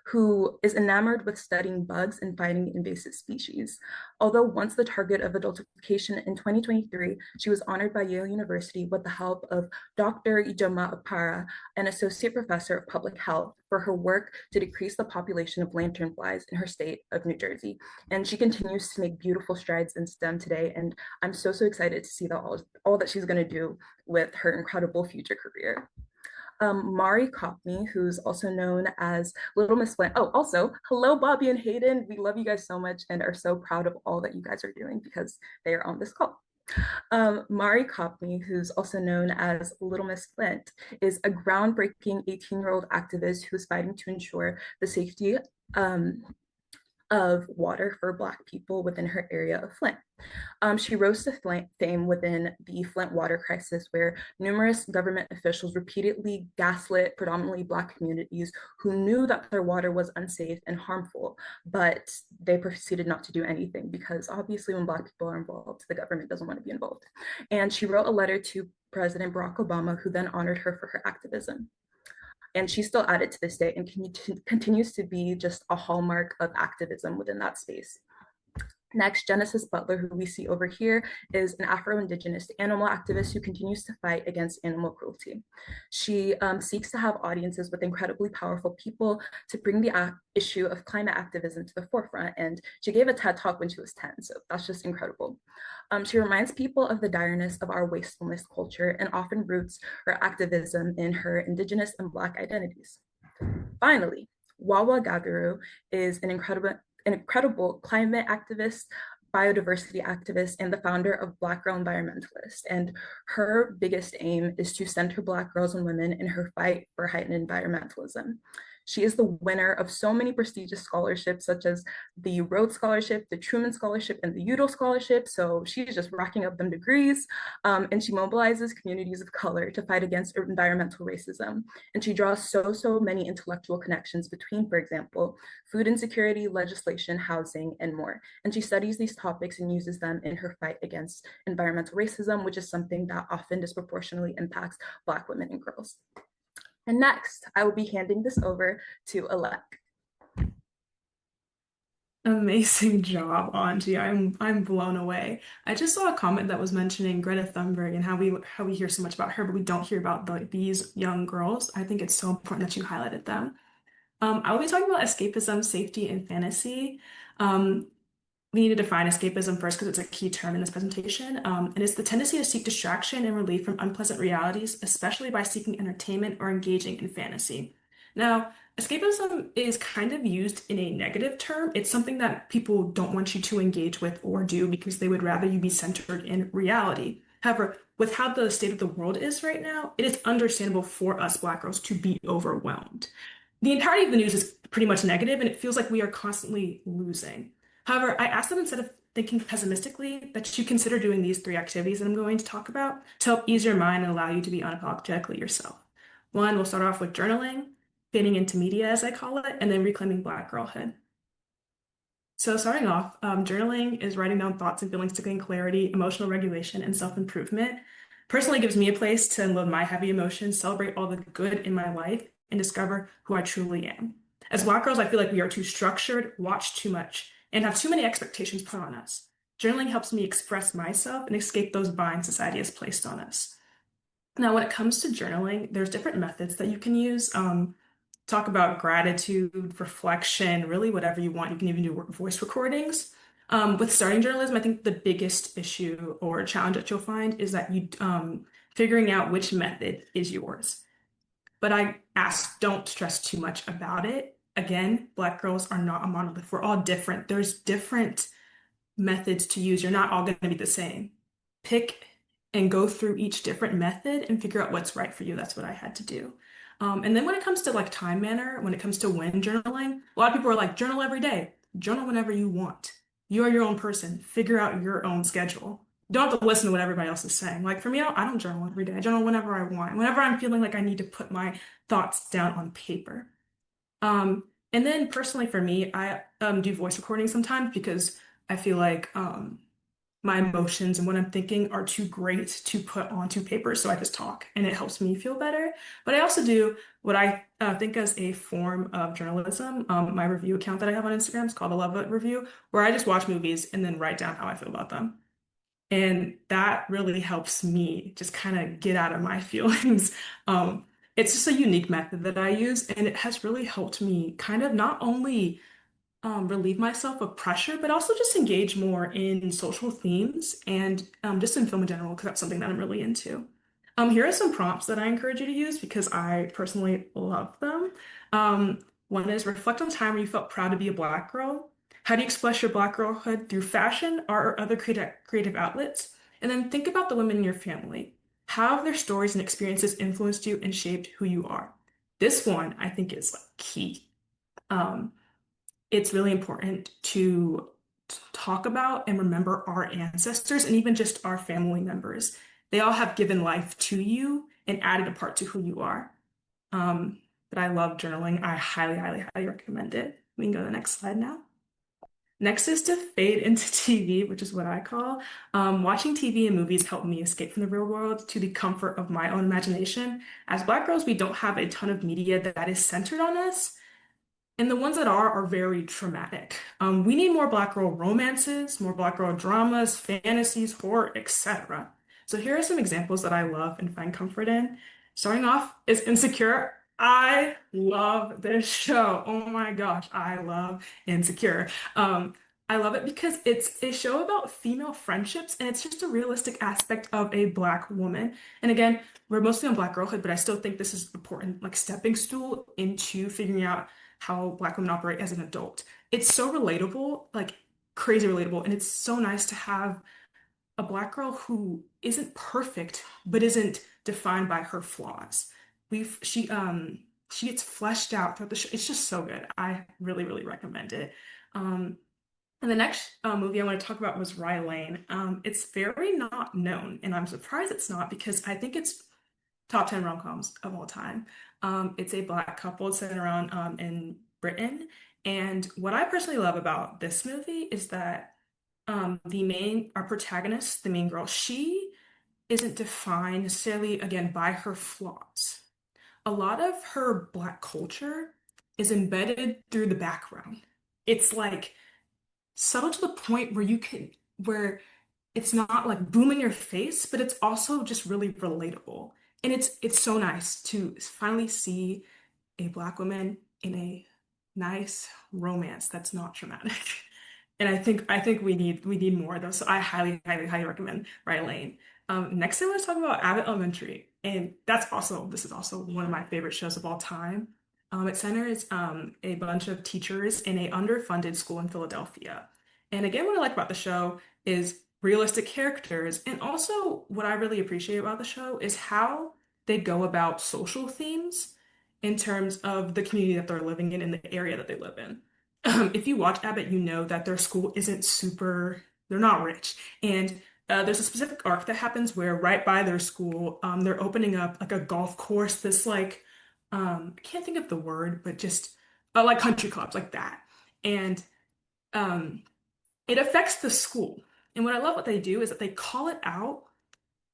who is enamored with studying bugs and fighting invasive species. Although once the target of adultification in 2023, she was honored by Yale University with the help of Dr. Ijoma Opara, an associate professor of public health, for her work to decrease the population of lanternflies in her state of New Jersey. And she continues to make beautiful strides in STEM today. And I'm so excited to see all that she's gonna do with her incredible future career. Mari Cockney, who's also known as Little Miss Flint. Oh, also, hello, Bobby and Hayden. We love you guys so much and are so proud of all that you guys are doing because they are on this call. Mari Copney, who's also known as Little Miss Flint, is a groundbreaking 18-year-old activist who is fighting to ensure the safety of water for Black people within her area of Flint. She rose to fame within the Flint water crisis, where numerous government officials repeatedly gaslit predominantly Black communities who knew that their water was unsafe and harmful, but they proceeded not to do anything because obviously when Black people are involved, the government doesn't want to be involved. And she wrote a letter to President Barack Obama, who then honored her for her activism. And she's still at it to this day and continues to be just a hallmark of activism within that space. Next, Genesis Butler, who we see over here, is an Afro-Indigenous animal activist who continues to fight against animal cruelty. She seeks to have audiences with incredibly powerful people to bring the issue of climate activism to the forefront. And she gave a TED Talk when she was 10, so that's just incredible. She reminds people of the direness of our wastefulness culture and often roots her activism in her Indigenous and Black identities. Finally, Wawa Gagaru is an incredible climate activist, biodiversity activist, and the founder of Black Girl Environmentalist. And her biggest aim is to center Black girls and women in her fight for heightened environmentalism. She is the winner of so many prestigious scholarships, such as the Rhodes Scholarship, the Truman Scholarship, and the Udall Scholarship. So she's just racking up them degrees. And she mobilizes communities of color to fight against environmental racism. And she draws so many intellectual connections between, for example, food insecurity, legislation, housing, and more. And she studies these topics and uses them in her fight against environmental racism, which is something that often disproportionately impacts Black women and girls. And next, I will be handing this over to Alec. Amazing job, Anji. I'm blown away. I just saw a comment that was mentioning Greta Thunberg and how we hear so much about her, but we don't hear about these young girls. I think it's so important that you highlighted them. I will be talking about escapism, safety, and fantasy. We need to define escapism first because it's a key term in this presentation. And it's the tendency to seek distraction and relief from unpleasant realities, especially by seeking entertainment or engaging in fantasy. Now, escapism is kind of used in a negative term. It's something that people don't want you to engage with or do because they would rather you be centered in reality. However, with how the state of the world is right now, it is understandable for us Black girls to be overwhelmed. The entirety of the news is pretty much negative, and it feels like we are constantly losing. However, I asked them instead of thinking pessimistically that you consider doing these 3 activities that I'm going to talk about to help ease your mind and allow you to be unapologetically yourself. One, we'll start off with journaling, fading into media as I call it, and then reclaiming Black girlhood. So starting off, journaling is writing down thoughts and feelings to gain clarity, emotional regulation, and self-improvement. Personally, it gives me a place to unload my heavy emotions, celebrate all the good in my life, and discover who I truly am. As Black girls, I feel like we are too structured, watch too much, and have too many expectations put on us. Journaling helps me express myself and escape those binds society has placed on us. Now, when it comes to journaling, there's different methods that you can use. Talk about gratitude, reflection, really whatever you want. You can even do voice recordings. With starting journalism, I think the biggest issue or challenge that you'll find is that you figuring out which method is yours. But I ask, don't stress too much about it. Again, Black girls are not a monolith. We're all different. There's different methods to use. You're not all going to be the same. Pick and go through each different method and figure out what's right for you. That's what I had to do. And then when it comes to like time manner, when it comes to when journaling, a lot of people are like, journal every day. Journal whenever you want. You are your own person. Figure out your own schedule. You don't have to listen to what everybody else is saying. Like for me, I don't journal every day. I journal whenever I want. Whenever I'm feeling like I need to put my thoughts down on paper. And then personally for me, I do voice recording sometimes because I feel like my emotions and what I'm thinking are too great to put onto paper. So I just talk and it helps me feel better. But I also do what I think as a form of journalism. My review account that I have on Instagram is called a Love It Review, where I just watch movies and then write down how I feel about them. And that really helps me just kind of get out of my feelings. It's just a unique method that I use, and it has really helped me kind of not only relieve myself of pressure, but also just engage more in social themes and just in film in general, because that's something that I'm really into. Here are some prompts that I encourage you to use because I personally love them. One is reflect on a time where you felt proud to be a Black girl. How do you express your Black girlhood through fashion, art, or other creative outlets? And then think about the women in your family. How have their stories and experiences influenced you and shaped who you are? This one, I think, is like key. Um, it's really important to talk about and remember our ancestors and even just our family members. They all have given life to you and added a part to who you are. But I love journaling. I highly, highly, highly recommend it. We can go to the next slide now. Next is to fade into TV, which is what I call. Watching TV and movies help me escape from the real world to the comfort of my own imagination. As Black girls, we don't have a ton of media that is centered on us. And the ones that are very traumatic. We need more Black girl romances, more Black girl dramas, fantasies, horror, etc. So here are some examples that I love and find comfort in. Starting off is Insecure. I love this show. Oh my gosh, I love Insecure. I love it because it's a show about female friendships and it's just a realistic aspect of a Black woman. And again, we're mostly on Black girlhood, but I still think this is important, like stepping stool into figuring out how Black women operate as an adult. It's so relatable, like crazy relatable, and it's so nice to have a Black girl who isn't perfect, but isn't defined by her flaws. She gets fleshed out throughout the show. It's just so good. I really, really recommend it. And the next movie I want to talk about was Rye Lane. It's very not known, and I'm surprised it's not because I think it's top 10 rom-coms of all time. It's a Black couple centered around in Britain. And what I personally love about this movie is that our protagonist, the main girl, she isn't defined necessarily, again, by her flaws. A lot of her Black culture is embedded through the background. It's like subtle to the point where it's not like boom in your face, but it's also just really relatable. And it's so nice to finally see a Black woman in a nice romance that's not traumatic. And I think we need more of those. So I highly, highly, highly recommend Rye Lane. Next I want to talk about Abbott Elementary. And this is also one of my favorite shows of all time. It centers a bunch of teachers in a underfunded school in Philadelphia. And again, what I like about the show is realistic characters. And also what I really appreciate about the show is how they go about social themes in terms of the community that they're living in and the area that they live in. If you watch Abbott, you know that their school isn't they're not rich. And there's a specific arc that happens where right by their school, they're opening up like a golf course, this like, I can't think of the word, but just like country clubs like that. And um, it affects the school. And what I love what they do is that they call it out,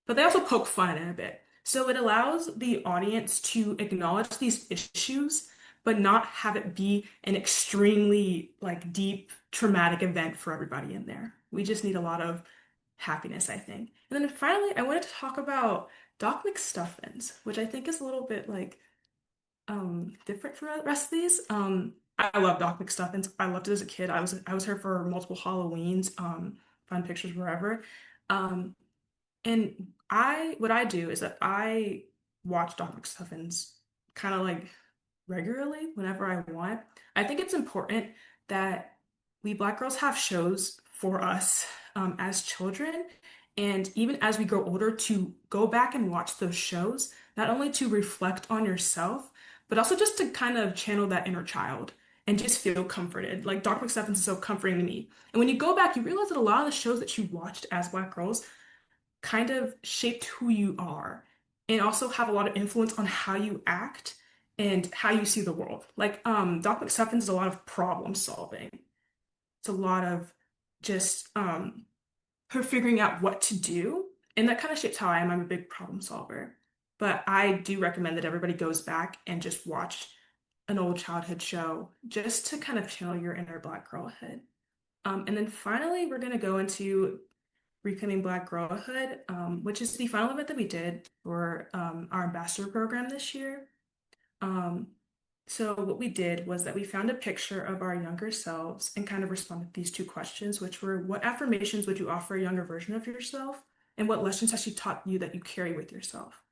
but they also poke fun at it a bit. So it allows the audience to acknowledge these issues, but not have it be an extremely like deep traumatic event for everybody in there. We just need a lot of happiness, I think. And then finally, I wanted to talk about Doc McStuffins, which I think is a little bit like different from the rest of these. I love Doc McStuffins. I loved it as a kid. I was here for multiple Halloweens, find pictures wherever. Um, and what I do is that I watch Doc McStuffins kind of like regularly whenever I want. I think it's important that we Black girls have shows for us as children, and even as we grow older, to go back and watch those shows, not only to reflect on yourself, but also just to kind of channel that inner child and just feel comforted. Like Doc McStuffins is so comforting to me. And when you go back, you realize that a lot of the shows that you watched as Black girls kind of shaped who you are and also have a lot of influence on how you act and how you see the world. Like Doc McStuffins is a lot of problem solving. It's a lot of just her figuring out what to do. And that kind of shapes how I am. I'm a big problem solver. But I do recommend that everybody goes back and just watch an old childhood show just to kind of channel your inner Black girlhood. And then finally, we're going to go into Reclaiming Black Girlhood, which is the final event that we did for our ambassador program this year. So what we did was that we found a picture of our younger selves and kind of responded to these two questions, which were, what affirmations would you offer a younger version of yourself? And what lessons has she taught you that you carry with yourself?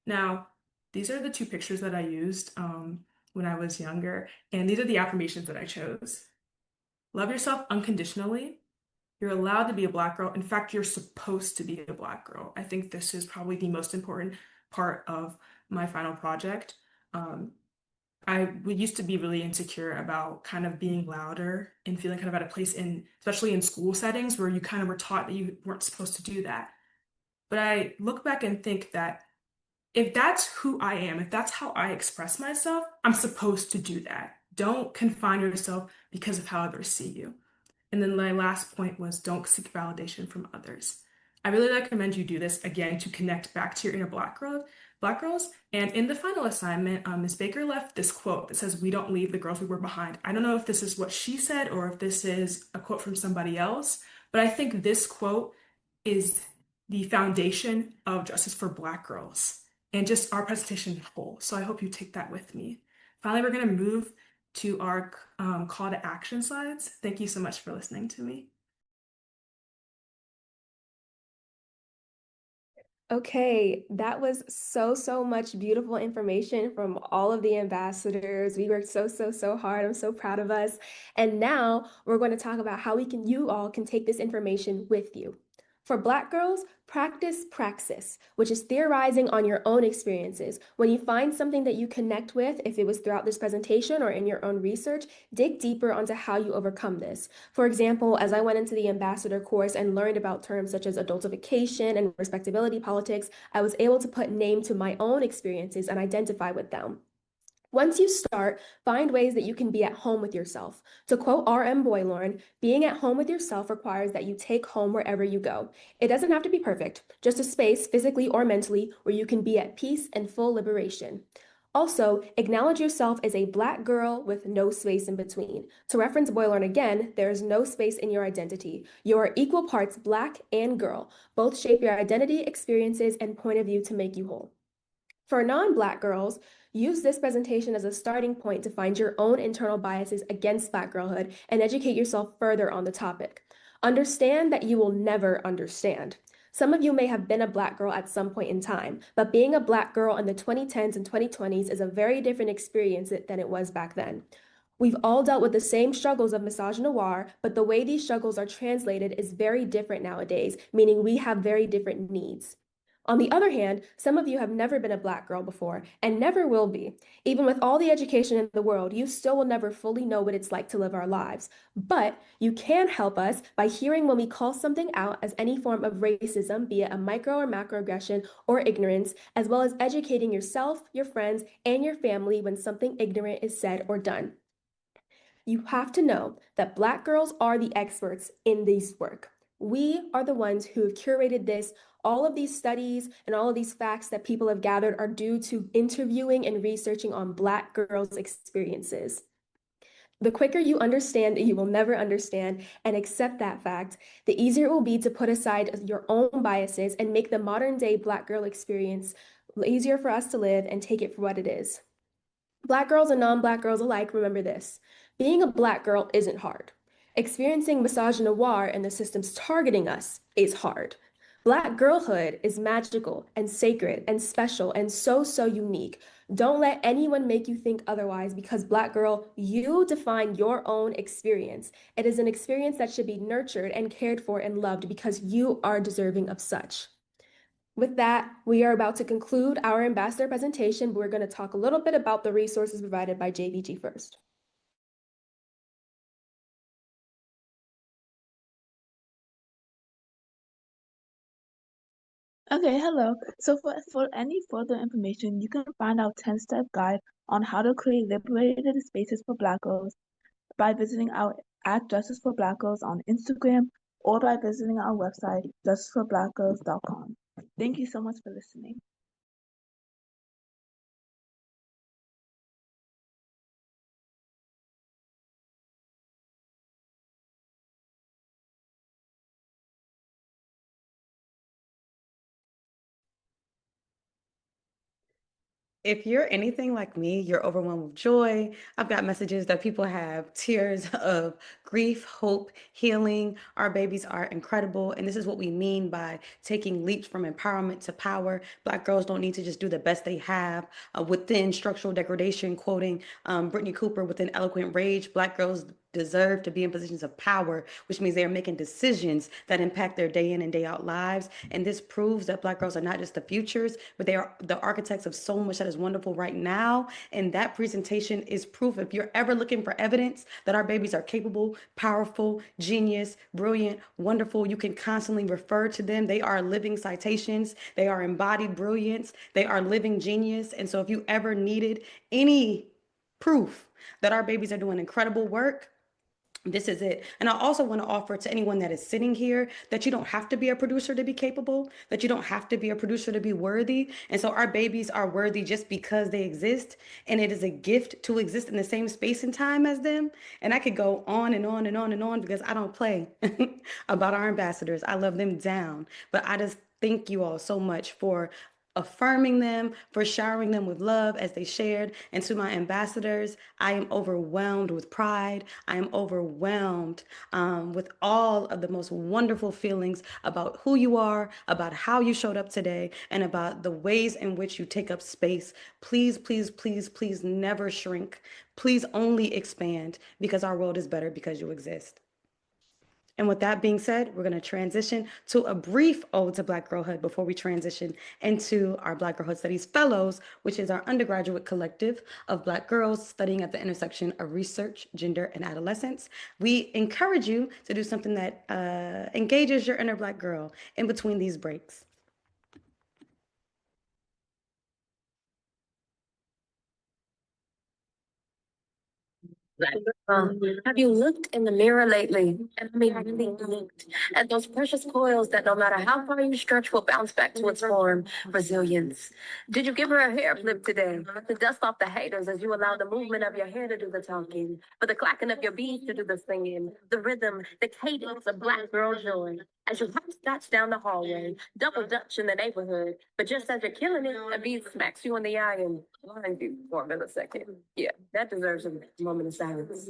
Now, these are the two pictures that I used when I was younger, and these are the affirmations that I chose. Love yourself unconditionally. You're allowed to be a Black girl. In fact, you're supposed to be a Black girl. I think this is probably the most important part of my final project. We used to be really insecure about kind of being louder and feeling kind of out of place especially in school settings where you kind of were taught that you weren't supposed to do that. But I look back and think that if that's who I am, if that's how I express myself, I'm supposed to do that. Don't confine yourself because of how others see you. And then my last point was don't seek validation from others. I really recommend you do this again to connect back to your inner Black girls. And in the final assignment, Ms. Baker left this quote that says, "We don't leave the girls we were behind." I don't know if this is what she said or if this is a quote from somebody else, but I think this quote is the foundation of justice for Black girls and just our presentation as a whole. So I hope you take that with me. Finally, we're going to move to our call to action slides. Thank you so much for listening to me. Okay, that was so much beautiful information from all of the ambassadors. We worked so hard. I'm so proud of us. And now we're going to talk about how you all can take this information with you. For Black girls, practice praxis, which is theorizing on your own experiences. When you find something that you connect with, if it was throughout this presentation or in your own research, dig deeper onto how you overcome this. For example, as I went into the ambassador course and learned about terms such as adultification and respectability politics, I was able to put name to my own experiences and identify with them. Once you start, find ways that you can be at home with yourself. To quote R.M. Boylorn, being at home with yourself requires that you take home wherever you go. It doesn't have to be perfect, just a space, physically or mentally, where you can be at peace and full liberation. Also, acknowledge yourself as a Black girl with no space in between. To reference Boylorn again, there is no space in your identity. You are equal parts Black and girl. Both shape your identity, experiences, and point of view to make you whole. For non-Black girls, use this presentation as a starting point to find your own internal biases against Black girlhood and educate yourself further on the topic. Understand that you will never understand. Some of you may have been a Black girl at some point in time, but being a Black girl in the 2010s and 2020s is a very different experience than it was back then. We've all dealt with the same struggles of misogynoir, but the way these struggles are translated is very different nowadays, meaning we have very different needs. On the other hand, some of you have never been a Black girl before and never will be. Even with all the education in the world, you still will never fully know what it's like to live our lives. But you can help us by hearing when we call something out as any form of racism, be it a micro or macroaggression or ignorance, as well as educating yourself, your friends, and your family when something ignorant is said or done. You have to know that Black girls are the experts in this work. We are the ones who have curated this. All of these studies and all of these facts that people have gathered are due to interviewing and researching on Black girls' experiences. The quicker you understand that you will never understand and accept that fact, the easier it will be to put aside your own biases and make the modern day Black girl experience easier for us to live and take it for what it is. Black girls and non-Black girls alike, remember this. Being a Black girl isn't hard. Experiencing misogynoir and the systems targeting us is hard. Black girlhood is magical and sacred and special and so unique. Don't let anyone make you think otherwise because Black girl, you define your own experience. It is an experience that should be nurtured and cared for and loved because you are deserving of such. With that, we are about to conclude our ambassador presentation, but we're going to talk a little bit about the resources provided by JBG first. Okay, hello. So for any further information, you can find our 10-step guide on how to create liberated spaces for Black girls by visiting our @Justice for Black Girls on Instagram or by visiting our website, justiceforblackgirls.com. Thank you so much for listening. If you're anything like me, you're overwhelmed with joy. I've got messages that people have tears of grief, hope, healing. Our babies are incredible. And this is what we mean by taking leaps from empowerment to power. Black girls don't need to just do the best they have within structural degradation, quoting Brittany Cooper within Eloquent Rage. Black girls deserve to be in positions of power, which means they are making decisions that impact their day in and day out lives. And this proves that Black girls are not just the futures, but they are the architects of so much that is wonderful right now. And that presentation is proof. If you're ever looking for evidence that our babies are capable, powerful, genius, brilliant, wonderful, you can constantly refer to them. They are living citations. They are embodied brilliance. They are living genius. And so if you ever needed any proof that our babies are doing incredible work, this is it. And I also want to offer to anyone that is sitting here that you don't have to be a producer to be capable, that you don't have to be a producer to be worthy. And so our babies are worthy just because they exist. And it is a gift to exist in the same space and time as them. And I could go on and on and on and on because I don't play about our ambassadors. I love them down. But I just thank you all so much for affirming them, for showering them with love as they shared. And to my ambassadors, I am overwhelmed with pride. I am overwhelmed with all of the most wonderful feelings about who you are, about how you showed up today, and about the ways in which you take up space. Please, please, please, please never shrink. Please only expand, because our world is better because you exist. And with that being said, we're going to transition to a brief ode to Black girlhood before we transition into our Black Girlhood Studies Fellows, which is our undergraduate collective of Black girls studying at the intersection of research, gender, and adolescence. We encourage you to do something that engages your inner Black girl in between these breaks. Black girl, have you looked in the mirror lately? And I mean, really looked at those precious coils that no matter how far you stretch will bounce back to its form, resilience. Did you give her a hair flip today? To dust off the haters as you allow the movement of your hair to do the talking, for the clacking of your beads to do the singing, the rhythm, the cadence of Black girl joy. As you hopscotch down the hallway, double dutch in the neighborhood, but just as you're killing it, a beat smacks you in the eye and blinds you for a millisecond. Yeah, that deserves a moment of silence.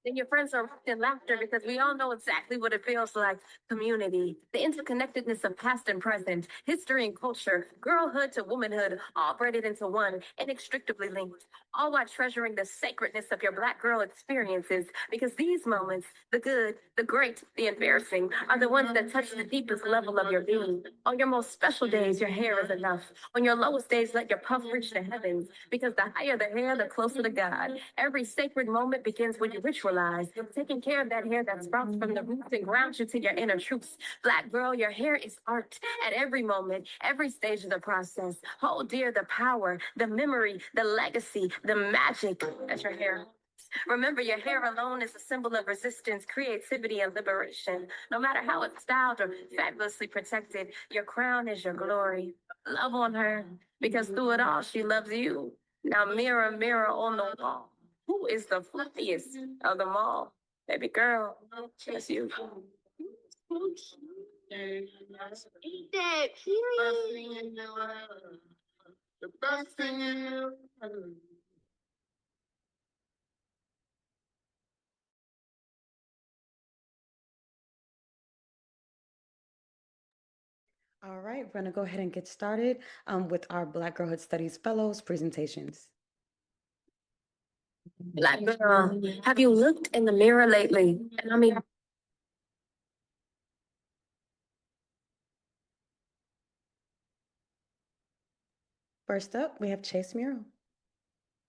Then your friends are wrapped in laughter because we all know exactly what it feels like. Community, the interconnectedness of past and present, history and culture, girlhood to womanhood, all braided into one, inextricably linked. All while treasuring the sacredness of your Black girl experiences, because these moments, the good, the great, the embarrassing, are the ones that touch the deepest level of your being. On your most special days, your hair is enough. On your lowest days, let your puff reach the heavens, because the higher the hair, the closer to God. Every sacred moment begins when you ritualize, taking care of that hair that sprouts from the roots and grounds you to your inner truths. Black girl, your hair is art. At every moment, every stage of the process, hold dear the power, the memory, the legacy, the magic that your hair holds. Remember, your hair alone is a symbol of resistance, creativity, and liberation. No matter how it's styled or fabulously protected, your crown is your glory. Love on her, because through it all, she loves you. Now, mirror, mirror on the wall, who is the fluffiest of them all? Baby girl, it's you. The best thing in you. All right, we're going to go ahead and get started with our Black Girlhood Studies Fellows presentations. Black girl, have you looked in the mirror lately? And I mean, First up, we have Chase Murrow.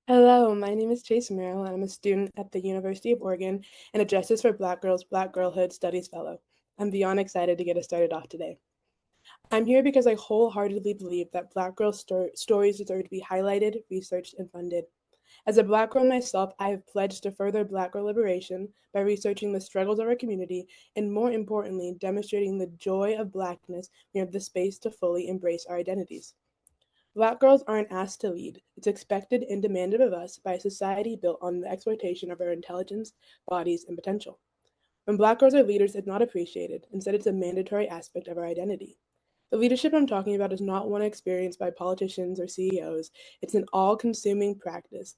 Hello, my name is Chase Merrill, and I'm a student at the University of Oregon and a Justice for Black Girls, Black Girlhood Studies Fellow. I'm beyond excited to get us started off today. I'm here because I wholeheartedly believe that Black girls' stories deserve to be highlighted, researched, and funded. As a Black girl myself, I have pledged to further Black girl liberation by researching the struggles of our community and, more importantly, demonstrating the joy of Blackness when we have the space to fully embrace our identities. Black girls aren't asked to lead. It's expected and demanded of us by a society built on the exploitation of our intelligence, bodies, and potential. When Black girls are leaders, it's not appreciated. Instead, it's a mandatory aspect of our identity. The leadership I'm talking about is not one experienced by politicians or CEOs. It's an all-consuming practice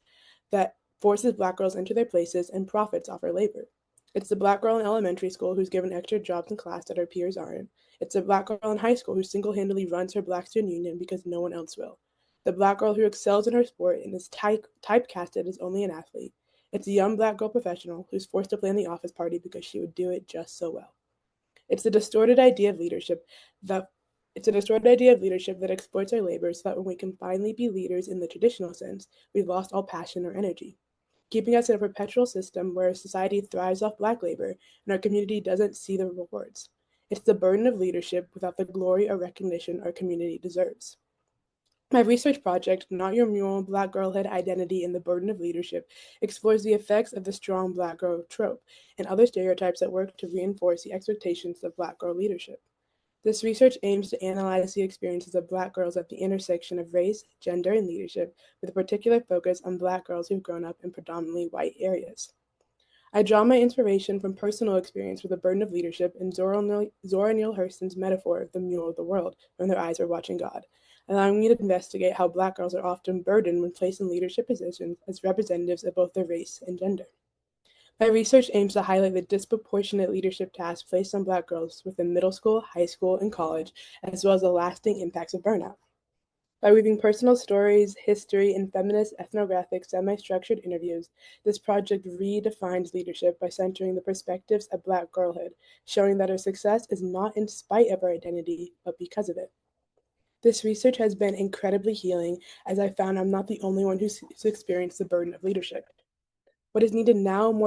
that forces Black girls into their places and profits off our labor. It's the Black girl in elementary school who's given extra jobs in class that her peers aren't. It's the Black girl in high school who single-handedly runs her Black student union because no one else will. The Black girl who excels in her sport and is typecasted as only an athlete. It's a young Black girl professional who's forced to plan the office party because she would do it just so well. It's a distorted idea of leadership that exploits our labor so that when we can finally be leaders in the traditional sense, we've lost all passion or energy, keeping us in a perpetual system where society thrives off Black labor and our community doesn't see the rewards. It's the burden of leadership without the glory or recognition our community deserves. My research project, Not Your Mule, Black Girlhood Identity and the Burden of Leadership, explores the effects of the strong Black girl trope and other stereotypes that work to reinforce the expectations of Black girl leadership. This research aims to analyze the experiences of Black girls at the intersection of race, gender, and leadership, with a particular focus on Black girls who've grown up in predominantly white areas. I draw my inspiration from personal experience with the burden of leadership and Zora Neale Hurston's metaphor of the mule of the world when their eyes are watching God, allowing me to investigate how Black girls are often burdened when placed in leadership positions as representatives of both their race and gender. My research aims to highlight the disproportionate leadership tasks placed on Black girls within middle school, high school, and college, as well as the lasting impacts of burnout. By weaving personal stories, history, and feminist ethnographic semi-structured interviews, this project redefines leadership by centering the perspectives of Black girlhood, showing that our success is not in spite of our identity, but because of it. This research has been incredibly healing, as I found I'm not the only one who's experienced the burden of leadership. What is needed now more than